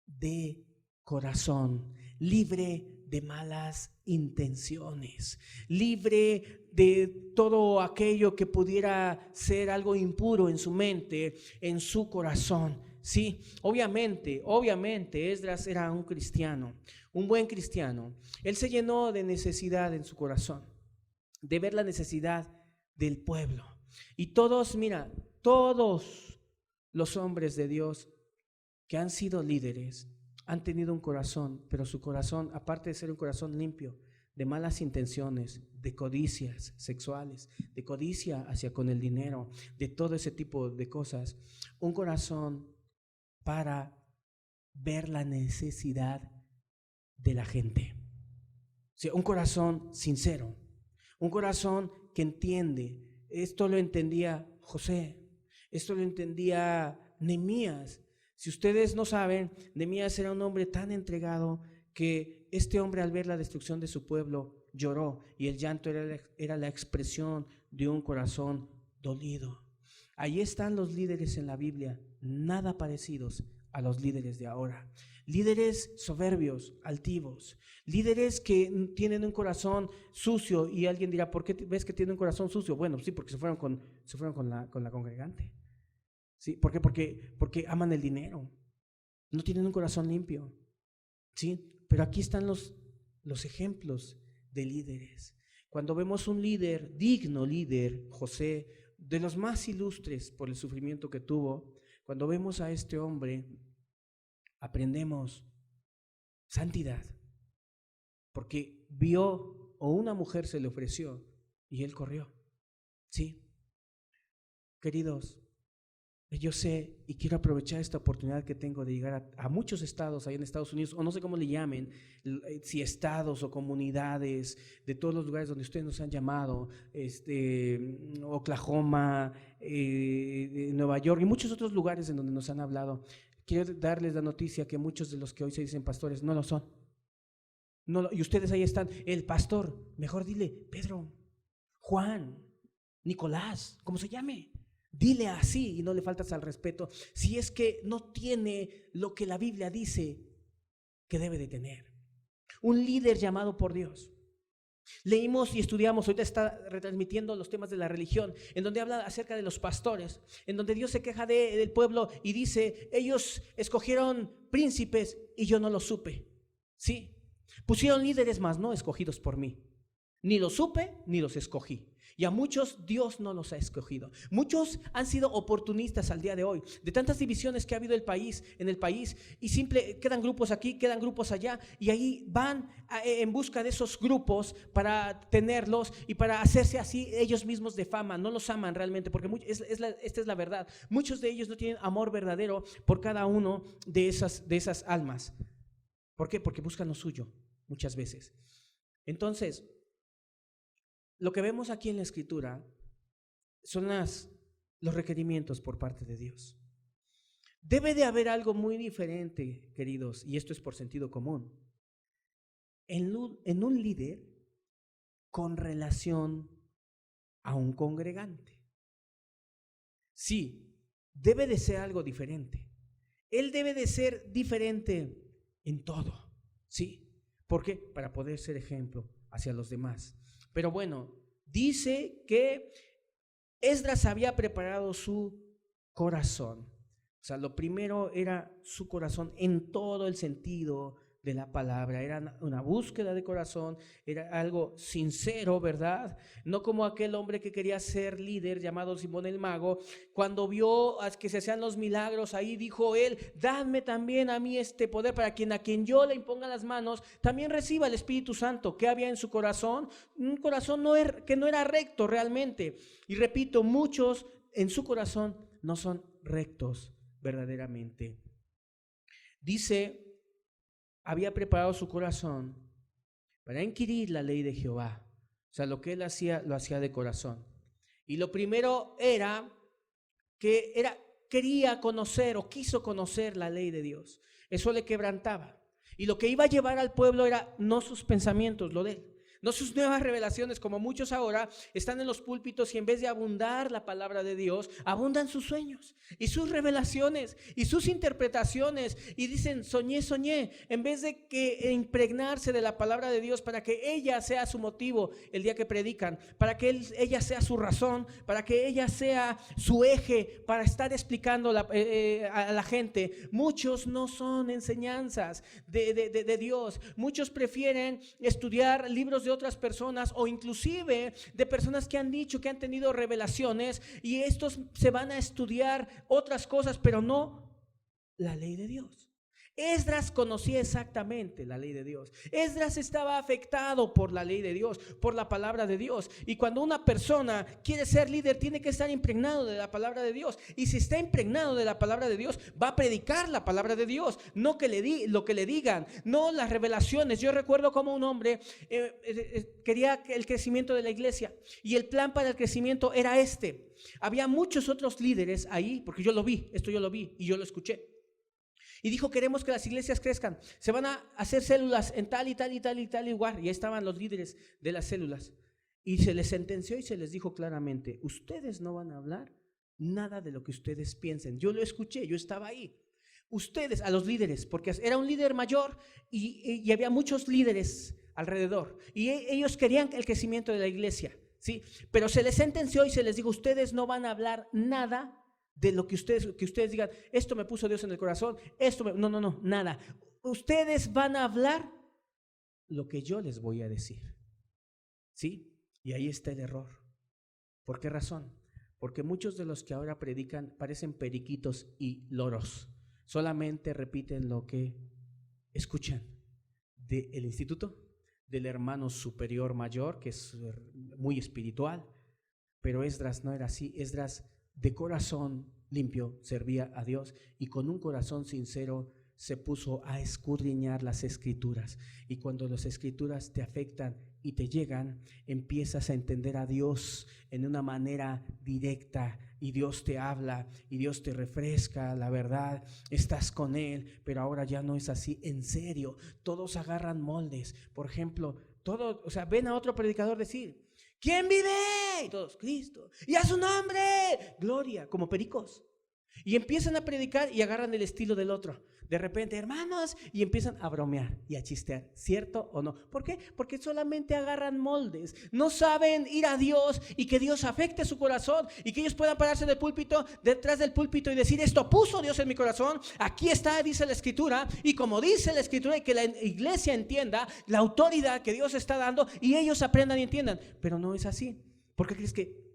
A: de corazón, libre de malas intenciones, libre de todo aquello que pudiera ser algo impuro en su mente, en su corazón. Sí, obviamente Esdras era un cristiano, un buen cristiano. Él se llenó de necesidad en su corazón, de ver la necesidad del pueblo. Y todos, mira, todos los hombres de Dios que han sido líderes han tenido un corazón, pero su corazón, aparte de ser un corazón limpio de malas intenciones, de codicias sexuales, de codicia hacia con el dinero, de todo ese tipo de cosas, un corazón para ver la necesidad de la gente. O sea, un corazón sincero, un corazón que entiende. Esto lo entendía José, esto lo entendía Nehemías. Si ustedes no saben, Nehemías era un hombre tan entregado que este hombre, al ver la destrucción de su pueblo, lloró, y el llanto era la expresión de un corazón dolido. Ahí están los líderes en la Biblia, nada parecidos a los líderes de ahora. Líderes soberbios, altivos, líderes que tienen un corazón sucio. Y alguien dirá, ¿por qué ves que tiene un corazón sucio? Bueno, sí, porque se fueron con la congregante. ¿Sí? ¿Por qué? Porque aman el dinero, no tienen un corazón limpio. ¿Sí? Pero aquí están los ejemplos de líderes. Cuando vemos un líder, digno líder, José, de los más ilustres por el sufrimiento que tuvo, cuando vemos a este hombre, aprendemos santidad, porque vio, o una mujer se le ofreció y él corrió. ¿Sí? Queridos, yo sé y quiero aprovechar esta oportunidad que tengo de llegar a muchos estados ahí en Estados Unidos, o no sé cómo le llamen, si estados o comunidades de todos los lugares donde ustedes nos han llamado, Oklahoma, Nueva York y muchos otros lugares en donde nos han hablado. Quiero darles la noticia que muchos de los que hoy se dicen pastores no lo son. Y ustedes ahí están, el pastor, mejor dile Pedro, Juan, Nicolás, como se llame. Dile así y no le faltas al respeto si es que no tiene lo que la Biblia dice que debe de tener. Un líder llamado por Dios. Leímos y estudiamos, ahorita está retransmitiendo los temas de la religión, en donde habla acerca de los pastores, en donde Dios se queja del pueblo y dice, ellos escogieron príncipes y yo no lo supe. Sí, pusieron líderes más no escogidos por mí. Ni los supe ni los escogí. Y a muchos Dios no los ha escogido. Muchos han sido oportunistas al día de hoy, de tantas divisiones que ha habido en el país, y quedan grupos aquí, quedan grupos allá, y ahí van en busca de esos grupos para tenerlos y para hacerse así ellos mismos de fama. No los aman realmente, porque esta es la verdad. Muchos de ellos no tienen amor verdadero por cada uno de esas almas. ¿Por qué? Porque buscan lo suyo muchas veces. Entonces, lo que vemos aquí en la Escritura son los requerimientos por parte de Dios. Debe de haber algo muy diferente, queridos, y esto es por sentido común, en un líder con relación a un congregante. Sí, debe de ser algo diferente. Él debe de ser diferente en todo, ¿sí? ¿Por qué? Para poder ser ejemplo hacia los demás. Pero bueno, dice que Esdras había preparado su corazón. O sea, lo primero era su corazón en todo el sentido de la palabra, era una búsqueda de corazón, era algo sincero, ¿verdad? No como aquel hombre que quería ser líder llamado Simón el Mago, cuando vio que se hacían los milagros, ahí dijo él: dadme también a mí este poder para a quien yo le imponga las manos, también reciba el Espíritu Santo. ¿Qué había en su corazón? Un corazón que no era recto realmente. Y repito, muchos en su corazón no son rectos verdaderamente. Dice, había preparado su corazón para inquirir la ley de Jehová. O sea, lo que él hacía, lo hacía de corazón. Y lo primero era que quería conocer o quiso conocer la ley de Dios. Eso le quebrantaba. Y lo que iba a llevar al pueblo era no sus pensamientos, lo de él. No sus nuevas revelaciones, como muchos ahora están en los púlpitos y en vez de abundar la palabra de Dios, abundan sus sueños y sus revelaciones y sus interpretaciones y dicen: soñé, en vez de que impregnarse de la palabra de Dios para que ella sea su motivo el día que predican, para que ella sea su razón, para que ella sea su eje para estar explicando a la gente. Muchos no son enseñanzas de Dios. Muchos prefieren estudiar libros de otras personas o inclusive de personas que han dicho que han tenido revelaciones, y estos se van a estudiar otras cosas, pero no la ley de Dios. Esdras conocía exactamente la ley de Dios. Esdras estaba afectado por la ley de Dios, por la palabra de Dios. Y cuando una persona quiere ser líder, tiene que estar impregnado de la palabra de Dios. Y si está impregnado de la palabra de Dios, va a predicar la palabra de Dios, no lo que le digan, no las revelaciones. Yo recuerdo como un hombre quería el crecimiento de la iglesia, y el plan para el crecimiento era este. Había muchos otros líderes ahí, porque yo lo vi y yo lo escuché. Y dijo: queremos que las iglesias crezcan, se van a hacer células en tal y tal y tal y tal lugar. Y ahí estaban los líderes de las células. Y se les sentenció y se les dijo claramente: ustedes no van a hablar nada de lo que ustedes piensen. Yo lo escuché, yo estaba ahí. Ustedes, a los líderes, porque era un líder mayor y había muchos líderes alrededor. Y ellos querían el crecimiento de la iglesia, ¿sí? Pero se les sentenció y se les dijo: ustedes no van a hablar nada de lo que ustedes digan. Esto me puso Dios en el corazón, no, nada. Ustedes van a hablar lo que yo les voy a decir, ¿sí? Y ahí está el error. ¿Por qué razón? Porque muchos de los que ahora predican parecen periquitos y loros. Solamente repiten lo que escuchan del instituto, del hermano superior mayor, que es muy espiritual. Pero Esdras no era así. Esdras, de corazón limpio, servía a Dios, y con un corazón sincero se puso a escudriñar las escrituras. Y cuando las escrituras te afectan y te llegan, empiezas a entender a Dios en una manera directa, y Dios te habla y Dios te refresca la verdad, estás con Él. Pero ahora ya no es así, en serio. Todos agarran moldes. Por ejemplo, ven a otro predicador decir: ¿quién vive? Y todos: Cristo. Y a su nombre, gloria, como pericos. Y empiezan a predicar y agarran el estilo del otro. De repente: hermanos, y empiezan a bromear y a chistear. ¿Cierto o no? ¿Por qué? Porque solamente agarran moldes. No saben ir a Dios y que Dios afecte su corazón, y que ellos puedan pararse detrás del púlpito y decir: esto puso Dios en mi corazón, aquí está, dice la Escritura. Y como dice la Escritura, y que la iglesia entienda la autoridad que Dios está dando, y ellos aprendan y entiendan. Pero no es así. ¿Por qué crees que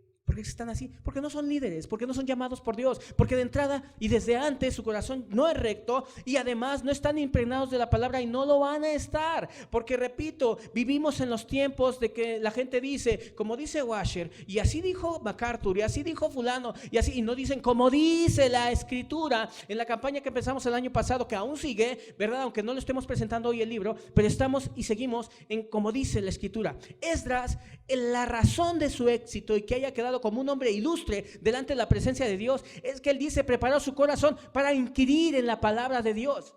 A: están así? Porque no son líderes, porque no son llamados por Dios, porque de entrada y desde antes su corazón no es recto, y además no están impregnados de la palabra, y no lo van a estar. Porque repito, vivimos en los tiempos de que la gente dice, como dice Washer, y así dijo MacArthur, y así dijo fulano, y no dicen como dice la Escritura. En la campaña que empezamos el año pasado, que aún sigue, ¿verdad? Aunque no lo estemos presentando hoy el libro, pero estamos y seguimos en como dice la Escritura. Esdras, la razón de su éxito y que haya quedado como un hombre ilustre delante de la presencia de Dios, es que él dice: preparó su corazón para inquirir en la palabra de Dios,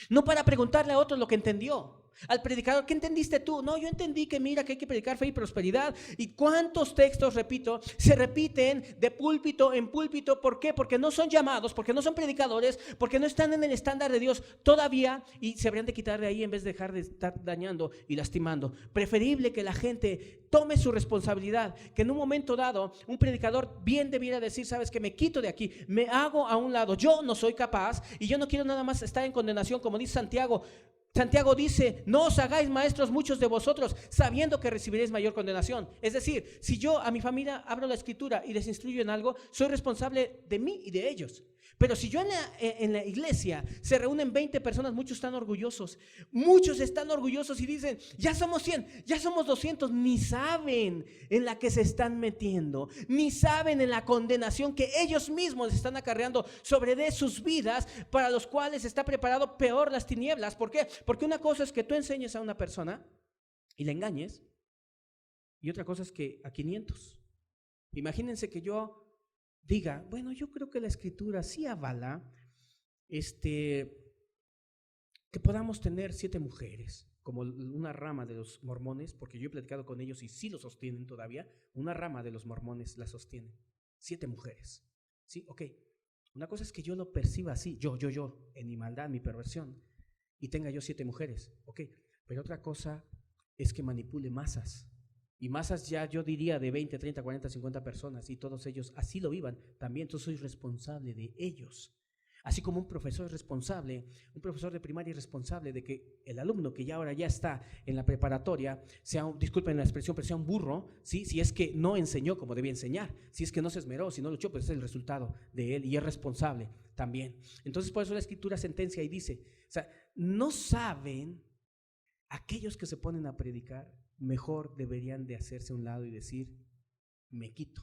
A: no para preguntarle a otros lo que entendió. Al predicador: ¿qué entendiste tú? No, yo entendí que mira, que hay que predicar fe y prosperidad. ¿Y cuántos textos, repito, se repiten de púlpito en púlpito? ¿Por qué? Porque no son llamados, porque no son predicadores, porque no están en el estándar de Dios todavía, y se habrían de quitar de ahí en vez de dejar de estar dañando y lastimando. Preferible que la gente tome su responsabilidad, que en un momento dado un predicador bien debiera decir: sabes que me quito de aquí, me hago a un lado, yo no soy capaz, y yo no quiero nada más estar en condenación, como dice Santiago. Santiago dice, no os hagáis maestros muchos de vosotros, sabiendo que recibiréis mayor condenación. Es decir, si yo a mi familia abro la escritura y les instruyo en algo, soy responsable de mí y de ellos. Pero si yo en la iglesia se reúnen 20 personas, muchos están orgullosos y dicen, ya somos 100, ya somos 200, ni saben en la que se están metiendo, ni saben en la condenación que ellos mismos están acarreando sobre de sus vidas, para los cuales está preparado peor las tinieblas. ¿Por qué? Porque una cosa es que tú enseñes a una persona y la engañes, y otra cosa es que a 500. Imagínense que yo diga, bueno, yo creo que la escritura sí avala que podamos tener 7 mujeres, como una rama de los mormones, porque yo he platicado con ellos y sí lo sostienen todavía, una rama de los mormones la sostiene, 7 mujeres, ¿sí? Ok, una cosa es que yo lo perciba así, yo, en mi maldad, mi perversión, y tenga yo 7 mujeres, ok, pero otra cosa es que manipule masas. Y masas ya yo diría de 20, 30, 40, 50 personas, y todos ellos así lo vivan, también yo soy responsable de ellos. Así como un profesor es responsable, un profesor de primaria es responsable de que el alumno que ya ahora ya está en la preparatoria sea, disculpen la expresión, pero sea un burro, ¿sí? Si es que no enseñó como debía enseñar, si es que no se esmeró, si no luchó, pues es el resultado de él y es responsable también. Entonces por eso la escritura sentencia y dice, o sea, no saben aquellos que se ponen a predicar, mejor deberían de hacerse a un lado y decir, me quito.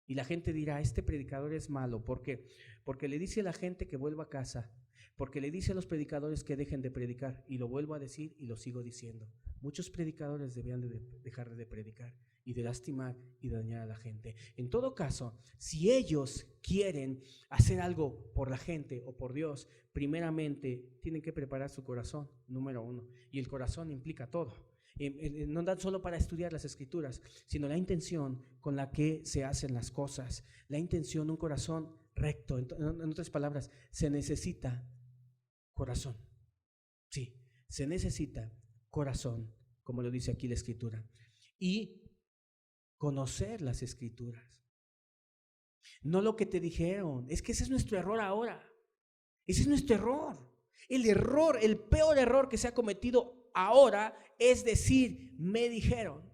A: Y la gente dirá, este predicador es malo. ¿Por qué? Porque le dice a la gente que vuelva a casa, porque le dice a los predicadores que dejen de predicar, y lo vuelvo a decir y lo sigo diciendo. Muchos predicadores debían de dejar de predicar y de lastimar y de dañar a la gente. En todo caso, si ellos quieren hacer algo por la gente o por Dios, primeramente tienen que preparar su corazón, número 1. Y el corazón implica todo. No dan solo para estudiar las escrituras, sino la intención con la que se hacen las cosas, la intención, un corazón recto. En otras palabras, se necesita corazón. Sí, se necesita corazón, como lo dice aquí la escritura. Y conocer las escrituras. No lo que te dijeron, es que ese es nuestro error ahora. Ese es nuestro error. El peor error que se ha cometido ahora es decir, me dijeron.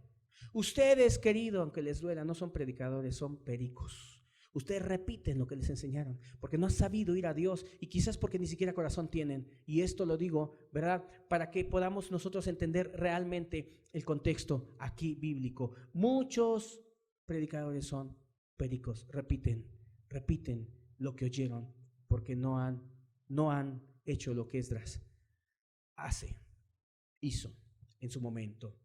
A: Ustedes, querido, aunque les duela, no son predicadores, son pericos. Ustedes repiten lo que les enseñaron, porque no han sabido ir a Dios y quizás porque ni siquiera corazón tienen. Y esto lo digo, ¿verdad? Para que podamos nosotros entender realmente el contexto aquí bíblico. Muchos predicadores son pericos, repiten lo que oyeron, porque no han hecho lo que Esdras hizo en su momento.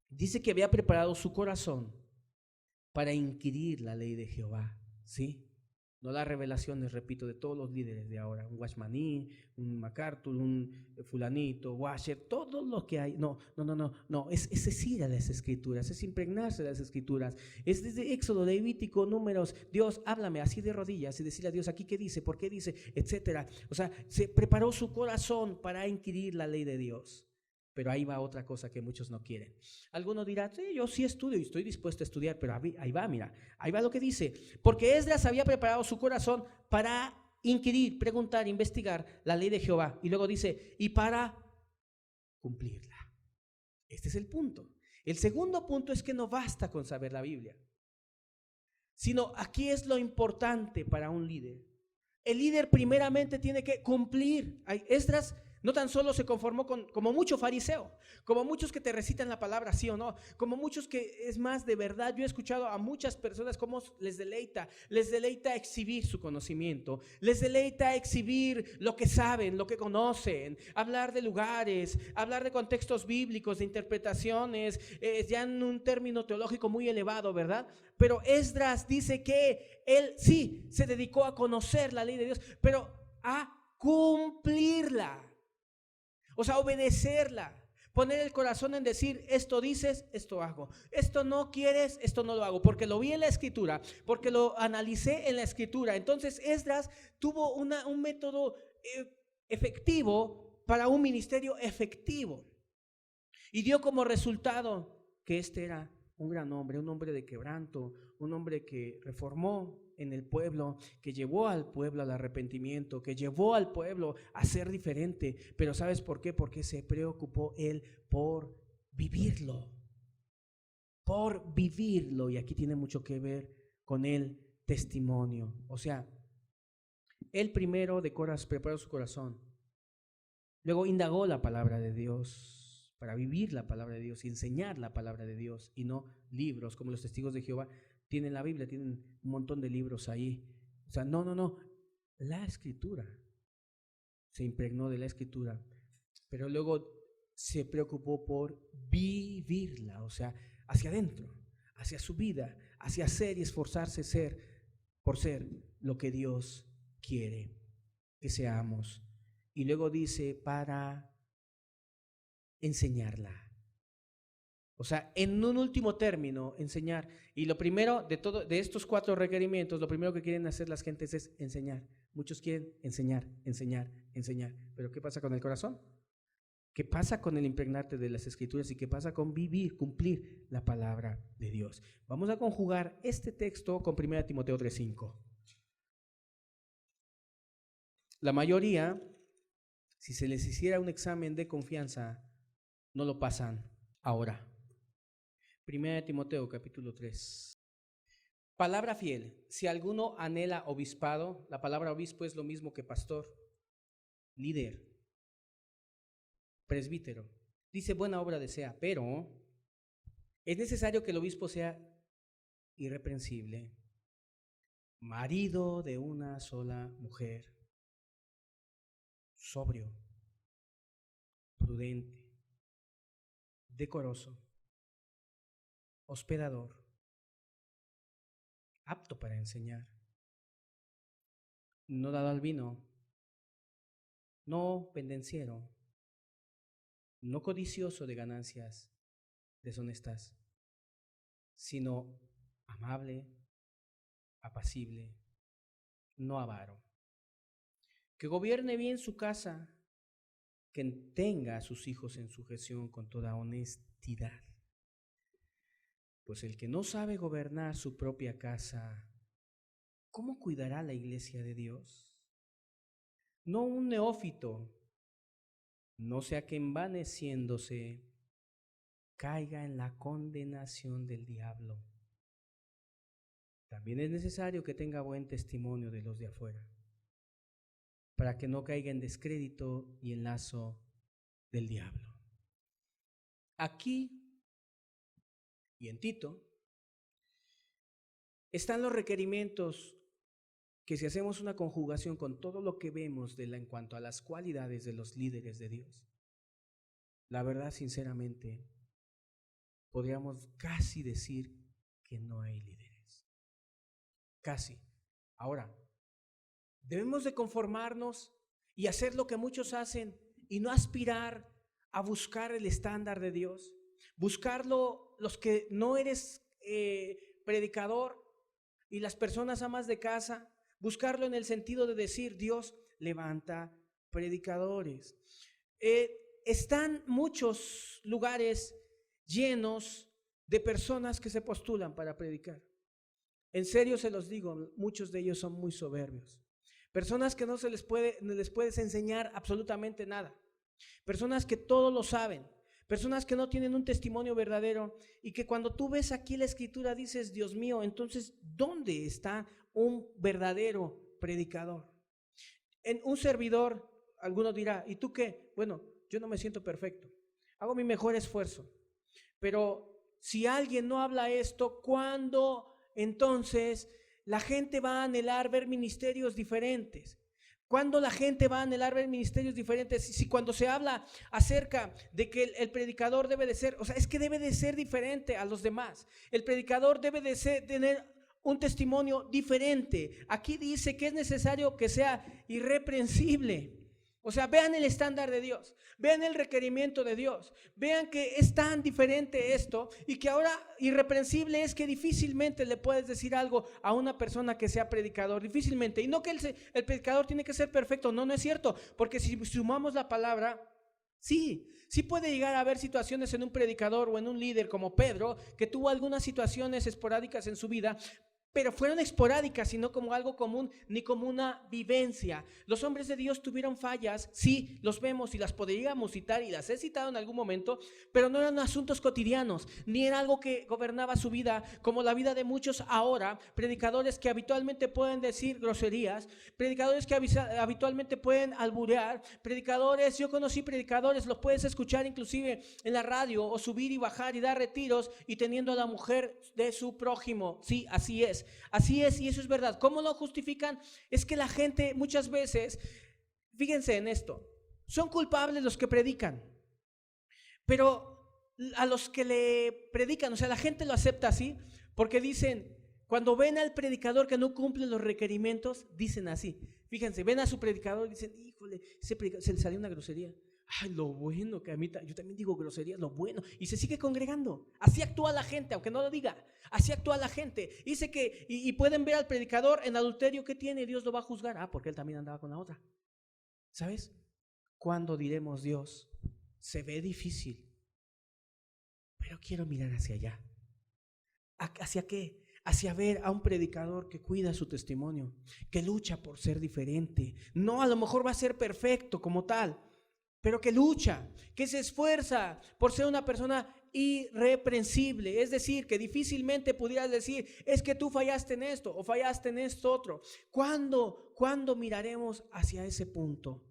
A: Dice que había preparado su corazón para inquirir la ley de Jehová, ¿sí? No las revelaciones, repito, de todos los líderes de ahora, un Watchmaní, un MacArthur, un fulanito, Washer, todo lo que hay. No, es ir a las escrituras, es impregnarse de las escrituras. Es desde Éxodo, Levítico, Números, Dios, háblame así de rodillas y decirle a Dios, aquí qué dice, por qué dice, etcétera. O sea, se preparó su corazón para inquirir la ley de Dios. Pero ahí va otra cosa que muchos no quieren. Alguno dirá, sí, yo sí estudio y estoy dispuesto a estudiar, pero ahí va, mira, ahí va lo que dice. Porque Esdras había preparado su corazón para inquirir, preguntar, investigar la ley de Jehová. Y luego dice, y para cumplirla. Este es el punto. El segundo punto es que no basta con saber la Biblia, sino aquí es lo importante para un líder. El líder primeramente tiene que cumplir. Esdras no tan solo se conformó como mucho fariseo, como muchos que te recitan la palabra sí o no, como muchos que es más de verdad. Yo he escuchado a muchas personas cómo les deleita exhibir su conocimiento, les deleita exhibir lo que saben, lo que conocen, hablar de lugares, hablar de contextos bíblicos, de interpretaciones, ya en un término teológico muy elevado, ¿verdad? Pero Esdras dice que él sí se dedicó a conocer la ley de Dios, pero a cumplirla. O sea, obedecerla, poner el corazón en decir, esto dices, esto hago, esto no quieres, esto no lo hago, porque lo vi en la escritura, porque lo analicé en la escritura. Entonces Esdras tuvo un método efectivo para un ministerio efectivo y dio como resultado que este era un gran hombre, un hombre de quebranto, un hombre que reformó en el pueblo, que llevó al pueblo al arrepentimiento, que llevó al pueblo a ser diferente. Pero ¿sabes por qué? Porque se preocupó Él por vivirlo. Por vivirlo. Y aquí tiene mucho que ver con el testimonio. O sea, Él primero preparó su corazón. Luego indagó la palabra de Dios para vivir la palabra de Dios y enseñar la palabra de Dios, y no libros como los testigos de Jehová. Tienen la Biblia, tienen un montón de libros ahí. O sea, no. La Escritura. Se impregnó de la Escritura. Pero luego se preocupó por vivirla, o sea, hacia adentro, hacia su vida, hacia ser y esforzarse por ser lo que Dios quiere que seamos. Y luego dice, para enseñarla. O sea, en un último término, enseñar. Y lo primero de estos 4 requerimientos, lo primero que quieren hacer las gentes es enseñar. Muchos quieren enseñar. Pero ¿qué pasa con el corazón? ¿Qué pasa con el impregnarte de las Escrituras? ¿Y qué pasa con vivir, cumplir la palabra de Dios? Vamos a conjugar este texto con 1 Timoteo 3:5. La mayoría, si se les hiciera un examen de confianza, no lo pasan ahora. 1 Timoteo capítulo 3. Palabra fiel. Si alguno anhela obispado, la palabra obispo es lo mismo que pastor, líder, presbítero. Dice, buena obra desea, pero es necesario que el obispo sea irreprensible, marido de una sola mujer, sobrio, prudente, decoroso, hospedador, apto para enseñar, no dado al vino, no pendenciero, no codicioso de ganancias deshonestas, sino amable, apacible, no avaro, que gobierne bien su casa, que tenga a sus hijos en sujeción con toda honestidad. Pues el que no sabe gobernar su propia casa, ¿cómo cuidará la iglesia de Dios? No un neófito, no sea que envaneciéndose caiga en la condenación del diablo. También es necesario que tenga buen testimonio de los de afuera, para que no caiga en descrédito y en lazo del diablo. Aquí y en Tito están los requerimientos que, si hacemos una conjugación con todo lo que vemos en cuanto a las cualidades de los líderes de Dios, la verdad, sinceramente, podríamos casi decir que no hay líderes. Casi. Ahora, debemos de conformarnos y hacer lo que muchos hacen y no aspirar a buscar el estándar de Dios. Buscarlo los que no eres predicador y las personas amas de casa. Buscarlo en el sentido de decir, Dios levanta predicadores. Están muchos lugares llenos de personas que se postulan para predicar. En serio se los digo, muchos de ellos son muy soberbios. Personas que no les puedes enseñar absolutamente nada. Personas que todo lo saben. Personas que no tienen un testimonio verdadero y que cuando tú ves aquí la Escritura dices, Dios mío, entonces, ¿dónde está un verdadero predicador? En un servidor, alguno dirá, ¿y tú qué? Bueno, yo no me siento perfecto. Hago mi mejor esfuerzo. Pero si alguien no habla esto, ¿cuándo entonces la gente va a anhelar ver ministerios diferentes? ¿Cuándo la gente va a anhelar ver ministerios diferentes? Si cuando se habla acerca de que el predicador debe de ser, o sea, es que debe de ser diferente a los demás. El predicador debe de tener un testimonio diferente. Aquí dice que es necesario que sea irreprensible. O sea, vean el estándar de Dios, vean el requerimiento de Dios, vean que es tan diferente esto y que ahora irreprensible es que difícilmente le puedes decir algo a una persona que sea predicador, difícilmente. Y no que el predicador tiene que ser perfecto, no es cierto, porque si sumamos la palabra, sí puede llegar a haber situaciones en un predicador o en un líder como Pedro, que tuvo algunas situaciones esporádicas en su vida, pero fueron esporádicas y no como algo común ni como una vivencia. Los hombres de Dios tuvieron fallas, sí, los vemos y las podríamos citar y las he citado en algún momento, pero no eran asuntos cotidianos, ni era algo que gobernaba su vida, como la vida de muchos ahora, predicadores que habitualmente pueden decir groserías, predicadores que habitualmente pueden alburear, predicadores, yo conocí predicadores, los puedes escuchar inclusive en la radio o subir y bajar y dar retiros y teniendo a la mujer de su prójimo. Sí, así es y eso es verdad. ¿Cómo lo justifican? Es que la gente muchas veces, fíjense en esto, son culpables los que predican, pero a los que le predican, o sea, la gente lo acepta así, porque dicen, cuando ven al predicador que no cumple los requerimientos, dicen así, fíjense, ven a su predicador y dicen, híjole, se le salió una grosería. Ay, lo bueno que a mí, yo también digo groserías, lo bueno, y se sigue congregando. Así actúa la gente, aunque no lo diga, así actúa la gente. Dice que, y pueden ver al predicador en adulterio que tiene, Dios lo va a juzgar. Porque él también andaba con la otra. ¿Sabes? ¿Cuándo diremos Dios? Se ve difícil, pero quiero mirar hacia allá. ¿Hacia qué? Hacia ver a un predicador que cuida su testimonio, que lucha por ser diferente. No, a lo mejor va a ser perfecto como tal, pero que lucha, que se esfuerza por ser una persona irreprensible. Es decir, que difícilmente pudieras decir, es que tú fallaste en esto o fallaste en esto otro. ¿Cuándo miraremos hacia ese punto?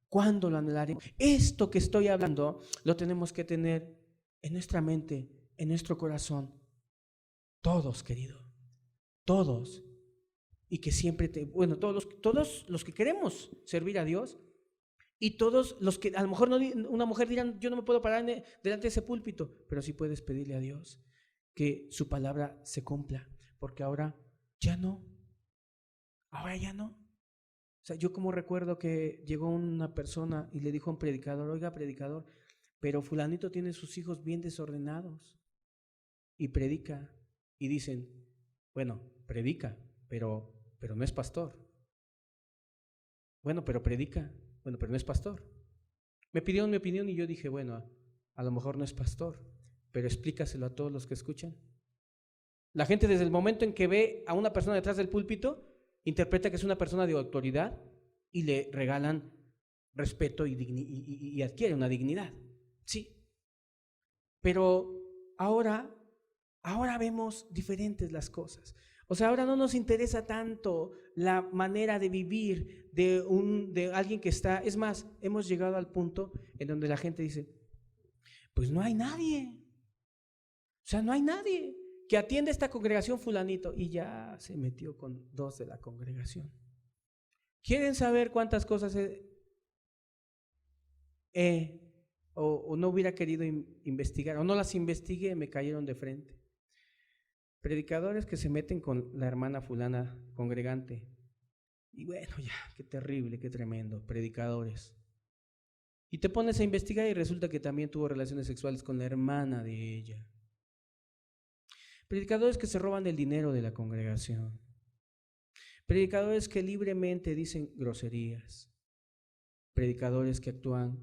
A: ¿Cuándo lo anhelaremos? Esto que estoy hablando lo tenemos que tener en nuestra mente, en nuestro corazón. Todos, querido, todos. Y que siempre todos los que queremos servir a Dios. Y todos los que, a lo mejor una mujer dirán, yo no me puedo parar delante de ese púlpito, pero sí puedes pedirle a Dios que su palabra se cumpla, porque ahora ya no. O sea, yo como recuerdo que llegó una persona y le dijo a un predicador, oiga, predicador, pero fulanito tiene sus hijos bien desordenados y predica. Y dicen, bueno, predica, pero no es pastor. Bueno, pero predica. Bueno, pero no es pastor. Me pidieron mi opinión y yo dije, bueno, a lo mejor no es pastor, pero explícaselo a todos los que escuchan. La gente desde el momento en que ve a una persona detrás del púlpito, interpreta que es una persona de autoridad y le regalan respeto y adquiere una dignidad. Sí. Pero ahora vemos diferentes las cosas. O sea, ahora no nos interesa tanto la manera de vivir de alguien que está. Es más, hemos llegado al punto en donde la gente dice, pues no hay nadie. O sea, no hay nadie que atienda esta congregación fulanito. Y ya se metió con 2 de la congregación. ¿Quieren saber cuántas cosas o no hubiera querido investigar? O no las investigué, me cayeron de frente. Predicadores que se meten con la hermana fulana congregante. Y bueno, ya, qué terrible, qué tremendo, predicadores. Y te pones a investigar y resulta que también tuvo relaciones sexuales con la hermana de ella. Predicadores que se roban el dinero de la congregación. Predicadores que libremente dicen groserías. Predicadores que actúan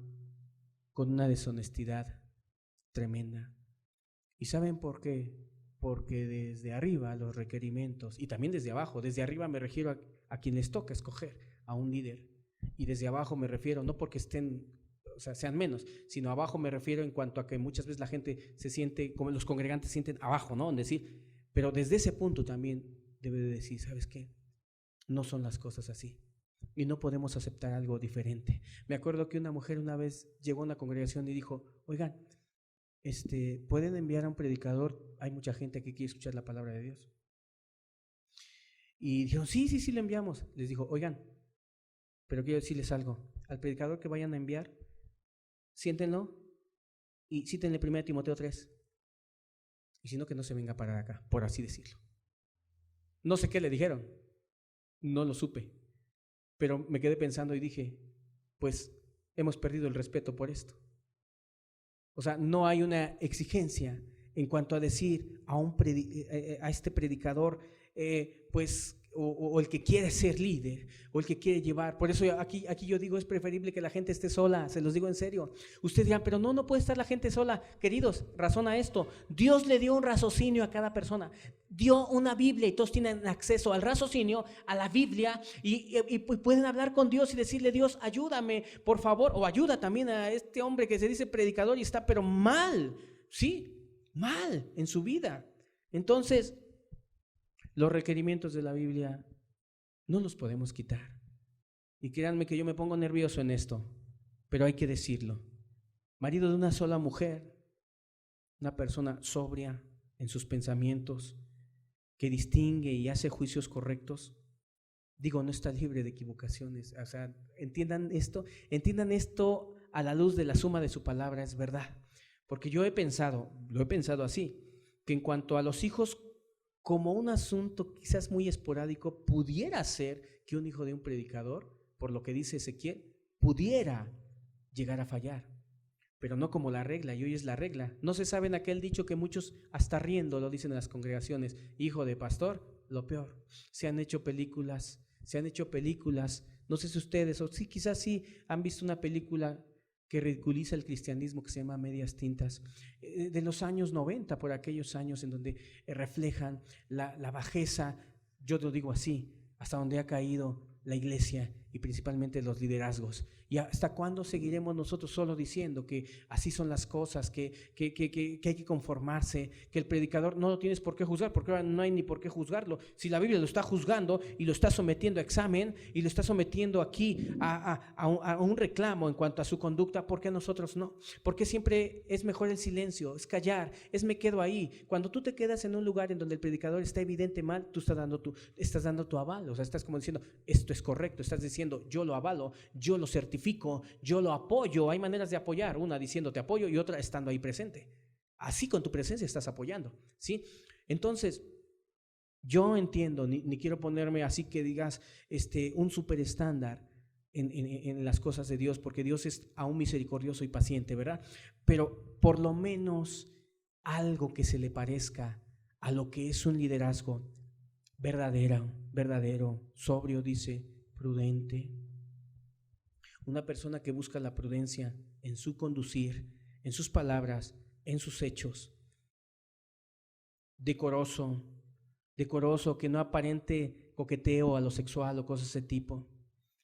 A: con una deshonestidad tremenda. ¿Y saben por qué? Porque desde arriba los requerimientos, y también desde abajo, desde arriba me refiero a quien les toca escoger a un líder, y desde abajo me refiero, no porque sean menos, sino abajo me refiero en cuanto a que muchas veces la gente se siente, como los congregantes se sienten abajo, ¿no? En decir, pero desde ese punto también debe de decir, ¿sabes qué? No son las cosas así, y no podemos aceptar algo diferente. Me acuerdo que una mujer una vez llegó a una congregación y dijo, oigan, ¿pueden enviar a un predicador? Hay mucha gente que quiere escuchar la palabra de Dios. Y dijeron, sí, lo enviamos. Les dijo, oigan, pero quiero decirles algo. Al predicador que vayan a enviar, siéntenlo y cítenle 1 Timoteo 3. Y si no, que no se venga a parar acá, por así decirlo. No sé qué le dijeron, no lo supe, pero me quedé pensando y dije, pues hemos perdido el respeto por esto. O sea, no hay una exigencia en cuanto a decir a este predicador, pues o el que quiere ser líder, o el que quiere llevar. Por eso aquí yo digo, es preferible que la gente esté sola, se los digo en serio. Ustedes dirán, pero no puede estar la gente sola. Queridos, razona esto. Dios le dio un raciocinio a cada persona. Dio una Biblia y todos tienen acceso al raciocinio, a la Biblia, y pueden hablar con Dios y decirle, Dios, ayúdame, por favor, o ayuda también a este hombre que se dice predicador y está pero mal, ¿sí? Mal en su vida. Entonces, los requerimientos de la Biblia no los podemos quitar. Y créanme que yo me pongo nervioso en esto, pero hay que decirlo. Marido de una sola mujer, una persona sobria en sus pensamientos, que distingue y hace juicios correctos, digo, no está libre de equivocaciones. O sea, entiendan esto a la luz de la suma de su palabra, es verdad. Porque yo lo he pensado así, que en cuanto a los hijos, como un asunto quizás muy esporádico, pudiera ser que un hijo de un predicador, por lo que dice Ezequiel, pudiera llegar a fallar, pero no como la regla, y hoy es la regla. No se sabe en aquel dicho que muchos hasta riendo lo dicen en las congregaciones, hijo de pastor, lo peor. Se han hecho películas, no sé si ustedes, o sí, quizás sí han visto una película que ridiculiza el cristianismo, que se llama Medias Tintas, de los años 90, por aquellos años en donde reflejan la bajeza, yo lo digo así, hasta donde ha caído la iglesia y principalmente los liderazgos. ¿Y hasta cuándo seguiremos nosotros solo diciendo que así son las cosas, que hay que conformarse, que el predicador no lo tienes por qué juzgar, porque ahora no hay ni por qué juzgarlo? Si la Biblia lo está juzgando y lo está sometiendo a examen y lo está sometiendo aquí a un reclamo en cuanto a su conducta, ¿por qué nosotros no? Porque siempre es mejor el silencio, es callar, es me quedo ahí. Cuando tú te quedas en un lugar en donde el predicador está evidente mal, tú estás dando tu aval, o sea, estás como diciendo, esto es correcto, estás diciendo, yo lo avalo, yo lo certifico, yo lo apoyo. Hay maneras de apoyar, una diciendo te apoyo y otra estando ahí presente. Así con tu presencia estás apoyando, ¿sí? Entonces, yo entiendo, ni quiero ponerme así que digas un super estándar en las cosas de Dios, porque Dios es aún misericordioso y paciente, ¿verdad? Pero por lo menos algo que se le parezca a lo que es un liderazgo verdadero, sobrio, dice, prudente. Una persona que busca la prudencia en su conducir, en sus palabras, en sus hechos. Decoroso, que no aparente coqueteo a lo sexual o cosas de ese tipo.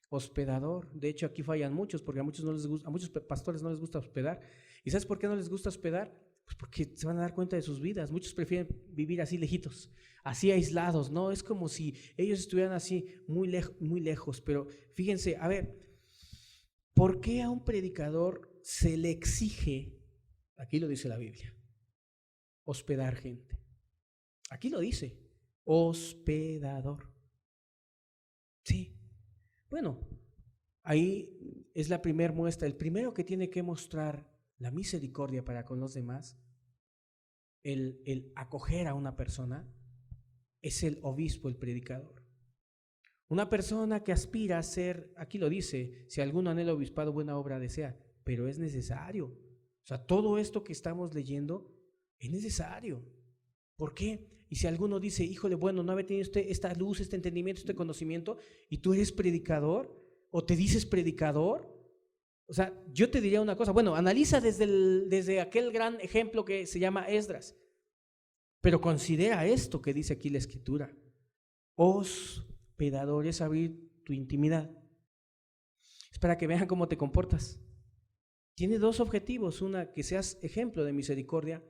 A: Hospedador. De hecho, aquí fallan muchos, porque a muchos pastores no les gusta hospedar. ¿Y sabes por qué no les gusta hospedar? Pues porque se van a dar cuenta de sus vidas. Muchos prefieren vivir así lejitos, así aislados, ¿no? Es como si ellos estuvieran así muy lejos. Pero fíjense, a ver, ¿por qué a un predicador se le exige, aquí lo dice la Biblia, hospedar gente? Aquí lo dice, hospedador. Sí, bueno, ahí es la primera muestra. El primero que tiene que mostrar la misericordia para con los demás, el acoger a una persona, es el obispo, el predicador. Una persona que aspira a ser, aquí lo dice, si alguno anhela obispado, buena obra desea, pero es necesario. O sea, todo esto que estamos leyendo es necesario. ¿Por qué? Y si alguno dice, híjole, bueno, no había tenido usted esta luz, este entendimiento, este conocimiento, y tú eres predicador, o te dices predicador, o sea, yo te diría una cosa, bueno, analiza desde aquel gran ejemplo que se llama Esdras, pero considera esto que dice aquí la Escritura. Hospedador es abrir tu intimidad. Es para que vean cómo te comportas. Tiene dos objetivos: una, que seas ejemplo de misericordia,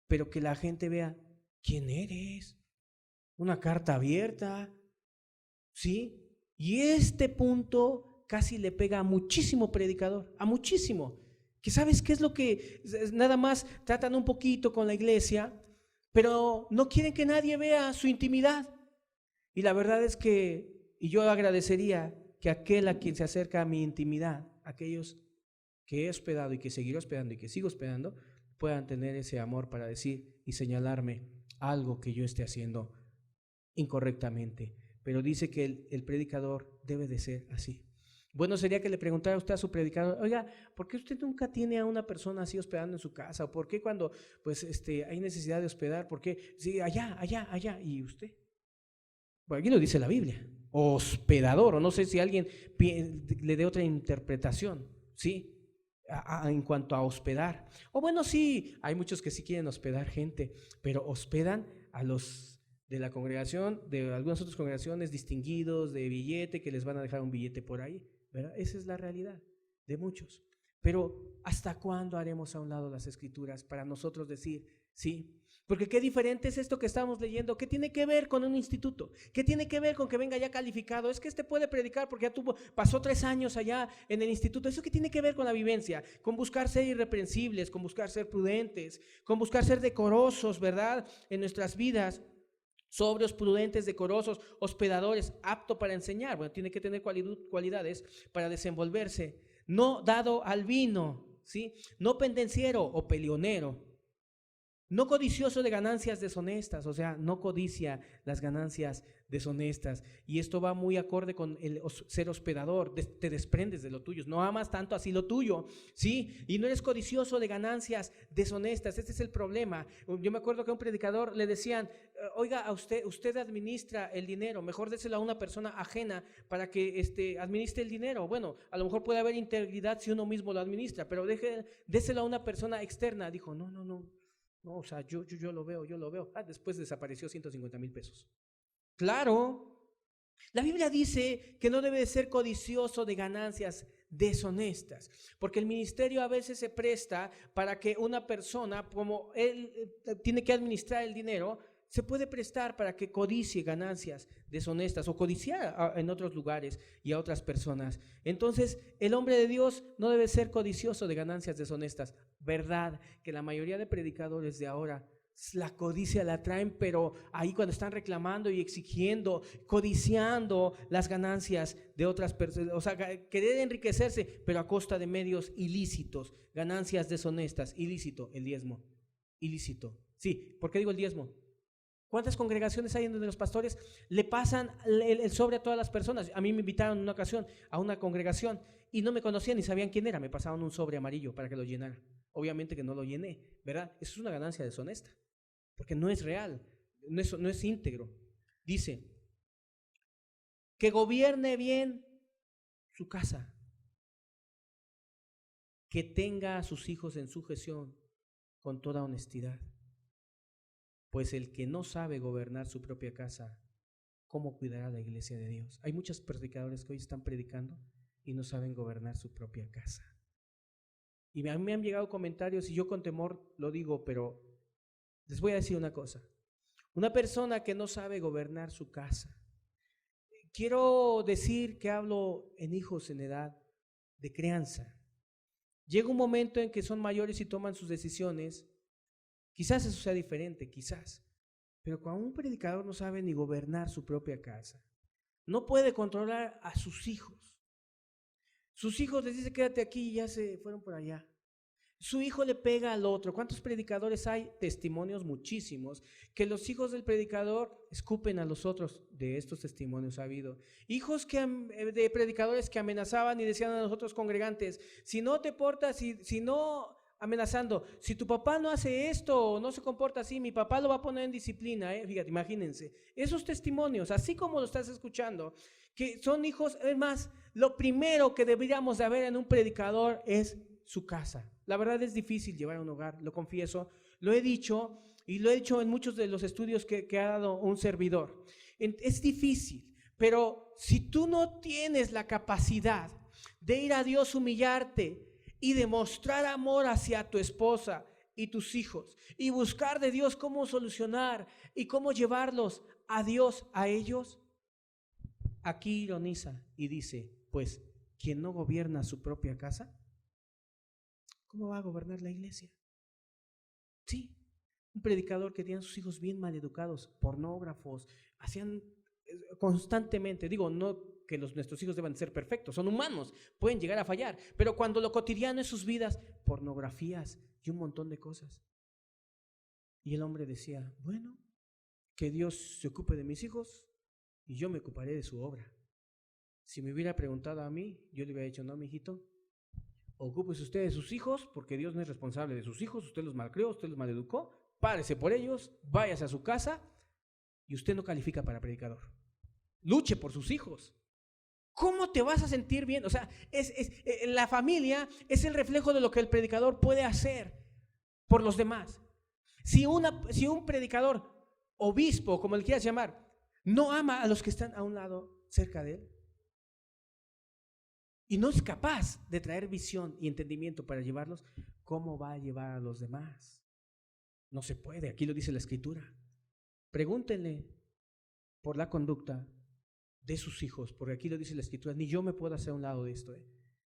A: pero que la gente vea quién eres. Una carta abierta, ¿sí? Y este punto casi le pega a muchísimo predicador, a muchísimo, que sabes qué es lo que nada más tratan un poquito con la iglesia, pero no quieren que nadie vea su intimidad. Y la verdad es que, y yo agradecería que aquel a quien se acerca a mi intimidad, aquellos que he hospedado y que seguiré hospedando y que sigo hospedando, puedan tener ese amor para decir y señalarme algo que yo esté haciendo incorrectamente. Pero dice que el predicador debe de ser así. Bueno, sería que le preguntara usted a su predicador, oiga, ¿por qué usted nunca tiene a una persona así hospedando en su casa? ¿O por qué cuando pues hay necesidad de hospedar? ¿Por qué? Sí, allá, ¿y usted? Bueno, aquí lo dice la Biblia, hospedador, o no sé si alguien le dé otra interpretación, ¿sí? En cuanto a hospedar. O bueno, sí, hay muchos que sí quieren hospedar gente, pero hospedan a los de la congregación, de algunas otras congregaciones distinguidos, de billete, que les van a dejar un billete por ahí, ¿verdad? Esa es la realidad de muchos. Pero ¿hasta cuándo haremos a un lado las Escrituras para nosotros decir, sí? Porque qué diferente es esto que estamos leyendo. ¿Qué tiene que ver con un instituto? ¿Qué tiene que ver con que venga ya calificado? Es que puede predicar porque ya pasó 3 años allá en el instituto. ¿Eso qué tiene que ver con la vivencia? Con buscar ser irreprensibles, con buscar ser prudentes, con buscar ser decorosos, ¿verdad? En nuestras vidas. Sobrios, prudentes, decorosos, hospedadores, apto para enseñar. Bueno, tiene que tener cualidades para desenvolverse. No dado al vino, ¿sí? No pendenciero o peleonero. No codicioso de ganancias deshonestas, o sea, no codicia las ganancias deshonestas. Y esto va muy acorde con el ser hospedador, te desprendes de lo tuyo, no amas tanto así lo tuyo, ¿sí? Y no eres codicioso de ganancias deshonestas, este es el problema. Yo me acuerdo que a un predicador le decían, oiga, a usted administra el dinero, mejor déselo a una persona ajena para que administre el dinero. Bueno, a lo mejor puede haber integridad si uno mismo lo administra, pero déselo a una persona externa. Dijo, no. No, o sea, yo lo veo. Después desapareció 150,000 pesos. Claro, la Biblia dice que no debe de ser codicioso de ganancias deshonestas, porque el ministerio a veces se presta para que una persona, como él tiene que administrar el dinero, se puede prestar para que codicie ganancias deshonestas o codiciar en otros lugares y a otras personas. Entonces, el hombre de Dios no debe ser codicioso de ganancias deshonestas. Verdad que la mayoría de predicadores de ahora la codicia la traen, pero ahí cuando están reclamando y exigiendo, codiciando las ganancias de otras personas, o sea, querer enriquecerse, pero a costa de medios ilícitos, ganancias deshonestas, ilícito, el diezmo, ilícito. Sí, ¿por qué digo el diezmo? ¿Cuántas congregaciones hay en donde los pastores le pasan el sobre a todas las personas? A mí me invitaron en una ocasión a una congregación y no me conocían ni sabían quién era, me pasaron un sobre amarillo para que lo llenara. Obviamente que no lo llené, ¿verdad? Eso es una ganancia deshonesta, porque no es real, no es íntegro. Dice, que gobierne bien su casa, que tenga a sus hijos en sujeción con toda honestidad. Pues el que no sabe gobernar su propia casa, ¿cómo cuidará la iglesia de Dios? Hay muchos predicadores que hoy están predicando y no saben gobernar su propia casa. Y a mí me han llegado comentarios y yo con temor lo digo, pero les voy a decir una cosa. Una persona que no sabe gobernar su casa. Quiero decir que hablo en hijos en edad de crianza. Llega un momento en que son mayores y toman sus decisiones. Quizás eso sea diferente, quizás. Pero cuando un predicador no sabe ni gobernar su propia casa, no puede controlar a sus hijos. Sus hijos les dice quédate aquí y ya se fueron por allá. Su hijo le pega al otro. ¿Cuántos predicadores hay? Testimonios muchísimos. Que los hijos del predicador escupen a los otros. De estos testimonios ha habido. Hijos de predicadores que amenazaban y decían a los otros congregantes, si no te portas, si no... amenazando, si tu papá no hace esto o no se comporta así, mi papá lo va a poner en disciplina, fíjate, imagínense, esos testimonios, así como lo estás escuchando, que son hijos, es más, lo primero que deberíamos de haber en un predicador es su casa. La verdad es difícil llevar a un hogar, lo confieso, lo he dicho y lo he dicho en muchos de los estudios que ha dado un servidor. Es difícil, pero si tú no tienes la capacidad de ir a Dios, humillarte y demostrar amor hacia tu esposa y tus hijos y buscar de Dios cómo solucionar y cómo llevarlos a Dios, a ellos, aquí ironiza y dice, pues, quien no gobierna su propia casa, ¿cómo va a gobernar la iglesia? Sí, un predicador que tiene a sus hijos bien mal educados, pornógrafos, hacían constantemente, digo, no que nuestros hijos deben ser perfectos, son humanos, pueden llegar a fallar, pero cuando lo cotidiano es sus vidas, pornografías y un montón de cosas. Y el hombre decía, bueno, que Dios se ocupe de mis hijos y yo me ocuparé de su obra. Si me hubiera preguntado a mí, yo le hubiera dicho, no, mijito, ocúpese usted de sus hijos, porque Dios no es responsable de sus hijos, usted los malcrió, usted los maleducó, párese por ellos, váyase a su casa y usted no califica para predicador. luche por sus hijos. ¿Cómo te vas a sentir bien? O sea, la familia es el reflejo de lo que el predicador puede hacer por los demás. Si un predicador, obispo, como le quieras llamar, no ama a los que están a un lado cerca de él y no es capaz de traer visión y entendimiento para llevarlos, ¿cómo va a llevar a los demás? No se puede, aquí lo dice la Escritura. Pregúntenle por la conducta de sus hijos, porque aquí lo dice la Escritura, ni yo me puedo hacer a un lado de esto.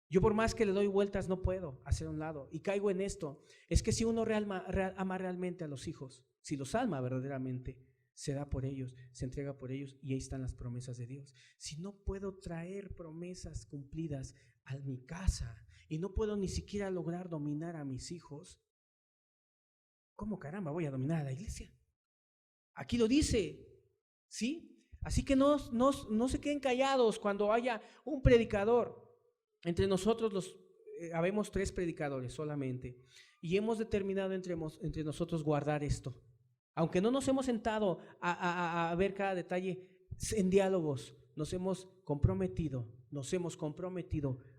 A: Yo por más que le doy vueltas no puedo hacer a un lado, y caigo en esto. Es que si uno ama realmente a los hijos, si los ama verdaderamente, se da por ellos, se entrega por ellos, y ahí están las promesas de Dios. Si no puedo traer promesas cumplidas a mi casa y no puedo ni siquiera lograr dominar a mis hijos, ¿cómo caramba voy a dominar a la iglesia? Aquí lo dice, ¿sí? Así que no se queden callados cuando haya un predicador. Entre nosotros habemos 3 predicadores solamente, y hemos determinado entre nosotros guardar esto. Aunque no nos hemos sentado a ver cada detalle en diálogos, nos hemos comprometido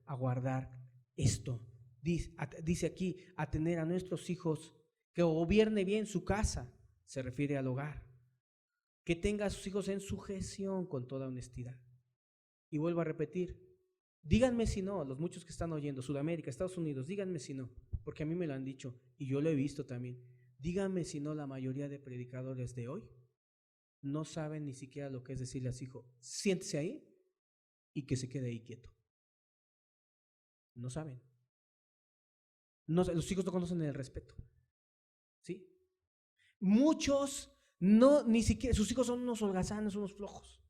A: a guardar esto. Dice aquí, a tener a nuestros hijos, que gobierne bien su casa, se refiere al hogar, que tenga a sus hijos en sujeción con toda honestidad. Y vuelvo a repetir, díganme si no, los muchos que están oyendo, Sudamérica, Estados Unidos, díganme si no, porque a mí me lo han dicho y yo lo he visto también. Díganme si no, la mayoría de predicadores de hoy no saben ni siquiera lo que es decirle a su hijo, siéntese ahí y que se quede ahí quieto. No saben. No, los hijos no conocen el respeto. ¿Sí? Muchos ni siquiera, sus hijos son unos holgazanes, unos flojos.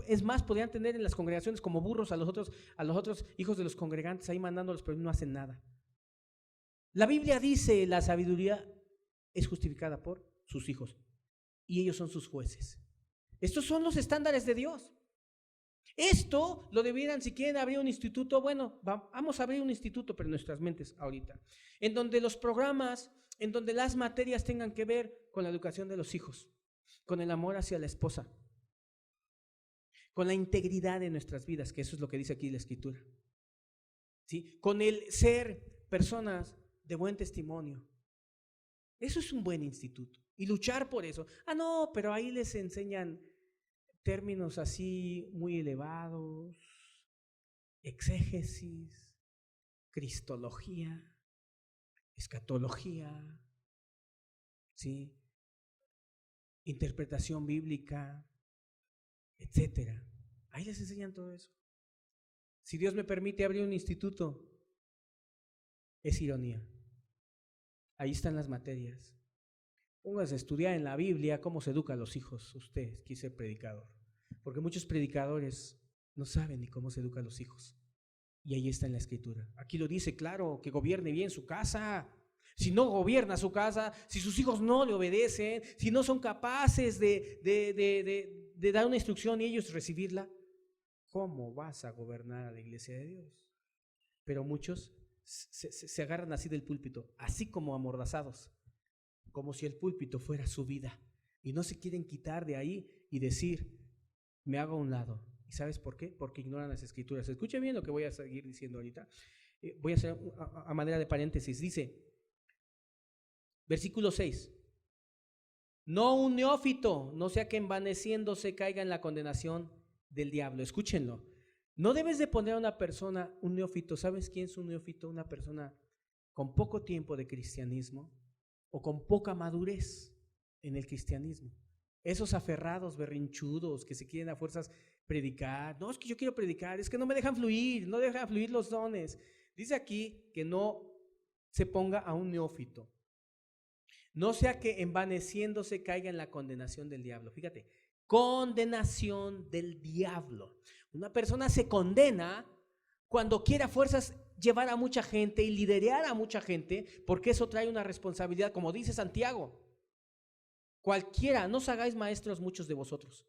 A: Es más, podrían tener en las congregaciones como burros a los otros hijos de los congregantes ahí mandándolos, pero no hacen nada. La Biblia dice, la sabiduría es justificada por sus hijos y ellos son sus jueces. Estos son los estándares de Dios. Esto lo debieran, si quieren abrir un instituto, bueno, vamos a abrir un instituto, pero en nuestras mentes ahorita, en donde los programas, en donde las materias tengan que ver con la educación de los hijos, con el amor hacia la esposa, con la integridad de nuestras vidas, que eso es lo que dice aquí la Escritura, ¿sí? Con el ser personas de buen testimonio. Eso es un buen instituto y luchar por eso. No, pero ahí les enseñan términos así muy elevados, exégesis, cristología, escatología, ¿sí? Interpretación bíblica, etcétera. Ahí les enseñan todo eso. Si Dios me permite abrir un instituto, es ironía. Ahí están las materias. Póngase a estudiar en la Biblia cómo se educa a los hijos, usted que es el predicador. Porque muchos predicadores no saben ni cómo se educa a los hijos. Y ahí está en la Escritura. Aquí lo dice claro, que gobierne bien su casa. Si no gobierna su casa, si sus hijos no le obedecen, si no son capaces de dar una instrucción y ellos recibirla, ¿cómo vas a gobernar a la iglesia de Dios? Pero muchos se agarran así del púlpito, así como amordazados, como si el púlpito fuera su vida, y no se quieren quitar de ahí y decir, me hago a un lado. ¿Y sabes por qué? Porque ignoran las Escrituras. Escuche bien lo que voy a seguir diciendo ahorita. Voy a hacer a manera de paréntesis. Dice, versículo 6, no un neófito, no sea que envaneciéndose caiga en la condenación del diablo. Escúchenlo. No debes de poner a una persona, un neófito. ¿Sabes quién es un neófito? Una persona con poco tiempo de cristianismo o con poca madurez en el cristianismo. Esos aferrados, berrinchudos, que se quieren a fuerzas predicar. No, es que yo quiero predicar, es que no me dejan fluir, no dejan fluir los dones. Dice aquí que no se ponga a un neófito. No sea que envaneciéndose caiga en la condenación del diablo. Fíjate, condenación del diablo. Una persona se condena cuando quiere a fuerzas llevar a mucha gente y liderar a mucha gente, porque eso trae una responsabilidad, como dice Santiago. Cualquiera, no os hagáis maestros muchos de vosotros,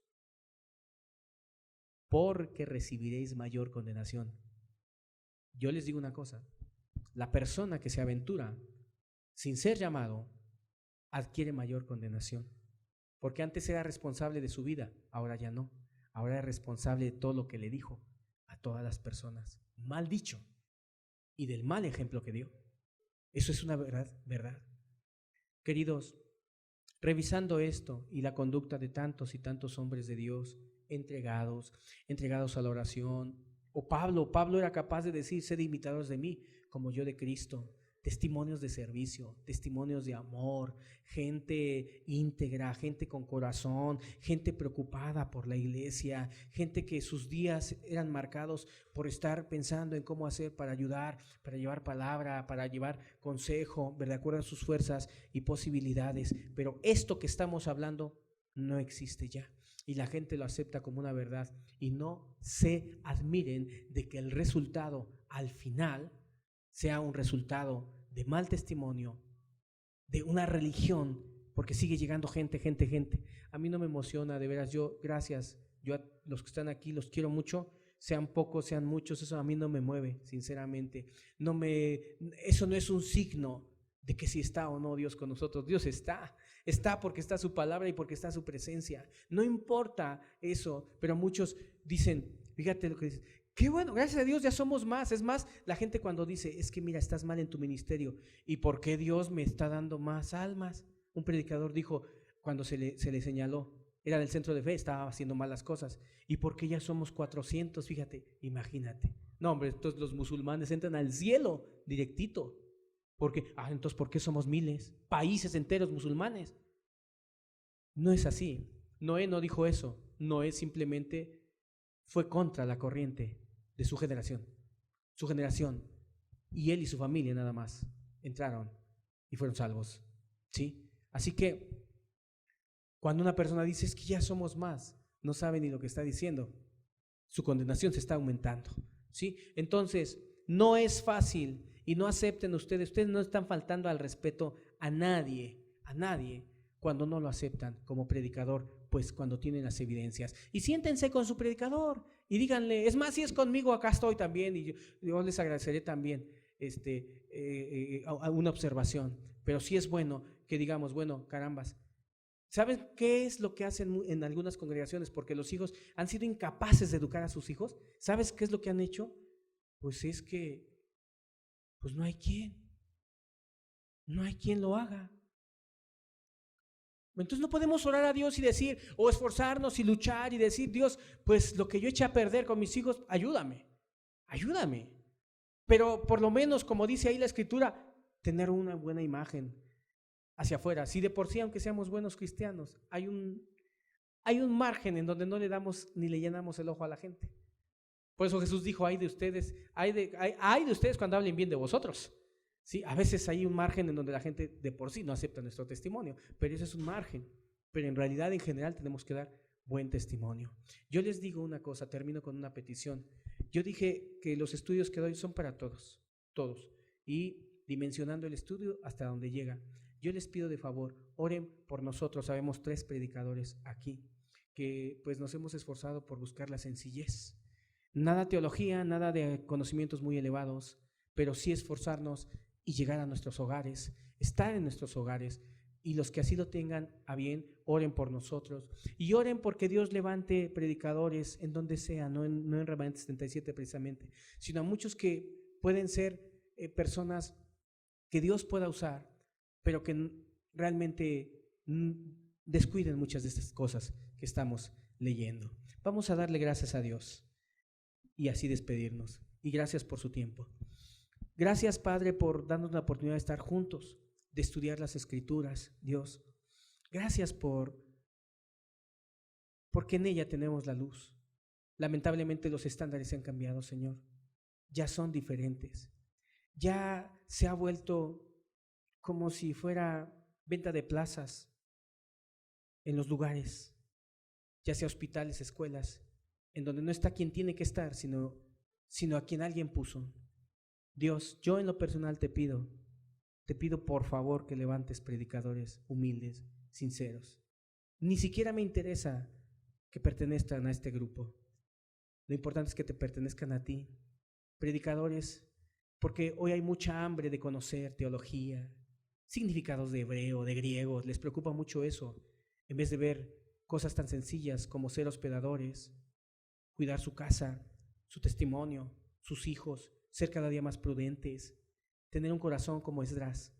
A: porque recibiréis mayor condenación. Yo les digo una cosa, la persona que se aventura sin ser llamado adquiere mayor condenación. porque antes era responsable de su vida, ahora ya no. Ahora es responsable de todo lo que le dijo a todas las personas. Mal dicho y del mal ejemplo que dio. Eso es una verdad. Queridos, revisando esto y la conducta de tantos y tantos hombres de Dios entregados a la oración, o Pablo era capaz de decir: sed imitadores de mí, como yo de Cristo. Testimonios de servicio, testimonios de amor, gente íntegra, gente con corazón, gente preocupada por la iglesia, gente que sus días eran marcados por estar pensando en cómo hacer para ayudar, para llevar palabra, para llevar consejo, de acuerdo a sus fuerzas y posibilidades. Pero esto que estamos hablando no existe ya, y la gente lo acepta como una verdad, y no se admiren de que el resultado al final sea un resultado de mal testimonio, de una religión, porque sigue llegando gente. A mí no me emociona, de veras. Gracias, yo a los que están aquí los quiero mucho, sean pocos, sean muchos, eso a mí no me mueve, sinceramente. Eso no es un signo de que si está o no Dios con nosotros. Dios está porque está su palabra y porque está su presencia. No importa eso, pero muchos dicen, fíjate lo que dicen: qué bueno, gracias a Dios ya somos más. Es más, la gente cuando dice: es que mira, estás mal en tu ministerio, ¿y por qué Dios me está dando más almas? Un predicador dijo, cuando se le señaló, era del centro de fe, estaba haciendo malas cosas: ¿y por qué ya somos 400? Fíjate, imagínate. No, hombre, entonces los musulmanes entran al cielo directito. Entonces, ¿por qué somos miles? Países enteros musulmanes. No es así. Noé no dijo eso. Noé simplemente fue contra la corriente de su generación. Y él y su familia nada más entraron y fueron salvos. ¿Sí? Así que cuando una persona dice: es que ya somos más, no sabe ni lo que está diciendo. Su condenación se está aumentando. ¿Sí? Entonces, no es fácil, y no acepten ustedes no están faltando al respeto a nadie, cuando no lo aceptan como predicador, pues cuando tienen las evidencias. Y siéntense con su predicador y díganle: es más, si es conmigo, acá estoy también, y yo les agradeceré también una observación. Pero sí es bueno que digamos: bueno, carambas, ¿saben qué es lo que hacen en algunas congregaciones? Porque los hijos han sido incapaces de educar a sus hijos. ¿Sabes qué es lo que han hecho? Pues es que pues no hay quien lo haga. Entonces no podemos orar a Dios y decir, o esforzarnos y luchar y decir: Dios, pues lo que yo eché a perder con mis hijos, ayúdame. Pero por lo menos, como dice ahí la Escritura, tener una buena imagen hacia afuera. Si de por sí, aunque seamos buenos cristianos, hay un margen en donde no le damos ni le llenamos el ojo a la gente. Por eso Jesús dijo: ay de ustedes, ay de ustedes cuando hablen bien de vosotros. Sí, a veces hay un margen en donde la gente de por sí no acepta nuestro testimonio, pero ese es un margen. Pero en realidad, en general, tenemos que dar buen testimonio. Yo les digo una cosa, termino con una petición. Yo dije que los estudios que doy son para todos, y dimensionando el estudio hasta donde llega. Yo les pido de favor, oren por nosotros. Sabemos 3 predicadores aquí que pues nos hemos esforzado por buscar la sencillez. Nada teología, nada de conocimientos muy elevados, pero sí esforzarnos y llegar a nuestros hogares, estar en nuestros hogares. Y los que así lo tengan a bien, oren por nosotros. Y oren porque Dios levante predicadores en donde sea, no en Remanente 77 precisamente, sino a muchos que pueden ser personas que Dios pueda usar, pero que realmente descuiden muchas de estas cosas que estamos leyendo. Vamos a darle gracias a Dios y así despedirnos. Y gracias por su tiempo. Gracias, Padre, por darnos la oportunidad de estar juntos, de estudiar las Escrituras, Dios. Gracias porque en ella tenemos la luz. Lamentablemente los estándares se han cambiado, Señor. Ya son diferentes. Ya se ha vuelto como si fuera venta de plazas en los lugares, ya sea hospitales, escuelas, en donde no está quien tiene que estar, sino a quien alguien puso. Dios, yo en lo personal te pido por favor que levantes predicadores humildes, sinceros. Ni siquiera me interesa que pertenezcan a este grupo. Lo importante es que te pertenezcan a ti. Predicadores, porque hoy hay mucha hambre de conocer teología, significados de hebreo, de griego, les preocupa mucho eso. en vez de ver cosas tan sencillas como ser hospedadores, cuidar su casa, su testimonio, sus hijos, ser cada día más prudentes, tener un corazón como Esdras.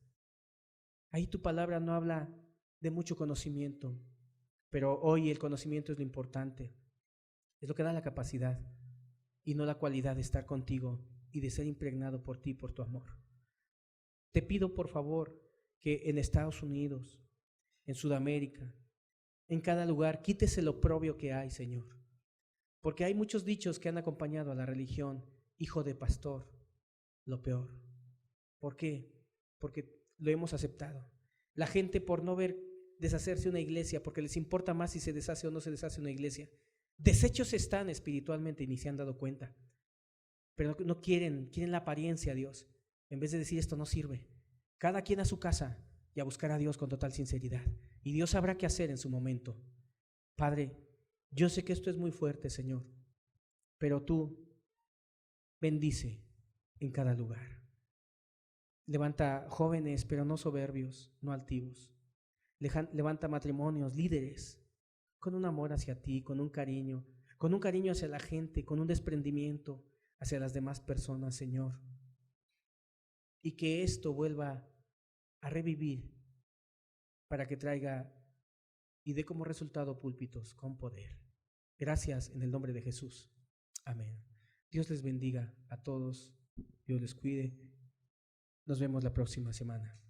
A: Ahí tu palabra no habla de mucho conocimiento, pero hoy el conocimiento es lo importante, es lo que da la capacidad y no la cualidad de estar contigo y de ser impregnado por ti, por tu amor. Te pido por favor que en Estados Unidos, en Sudamérica, en cada lugar, quítese lo oprobio que hay, Señor. Porque hay muchos dichos que han acompañado a la religión, hijo de pastor, lo peor. ¿Por qué? Porque lo hemos aceptado. La gente por no ver deshacerse una iglesia, porque les importa más si se deshace o no se deshace una iglesia. Deshechos están espiritualmente y ni se han dado cuenta. Pero no quieren la apariencia a Dios. En vez de decir esto no sirve. Cada quien a su casa y a buscar a Dios con total sinceridad. Y Dios sabrá qué hacer en su momento. Padre, yo sé que esto es muy fuerte, Señor, pero tú bendice en cada lugar. Levanta jóvenes, pero no soberbios, no altivos. Levanta matrimonios, líderes, con un amor hacia ti, con un cariño hacia la gente, con un desprendimiento hacia las demás personas, Señor. Y que esto vuelva a revivir para que traiga y dé como resultado púlpitos con poder. Gracias en el nombre de Jesús. Amén. Dios les bendiga a todos. Dios les cuide. Nos vemos la próxima semana.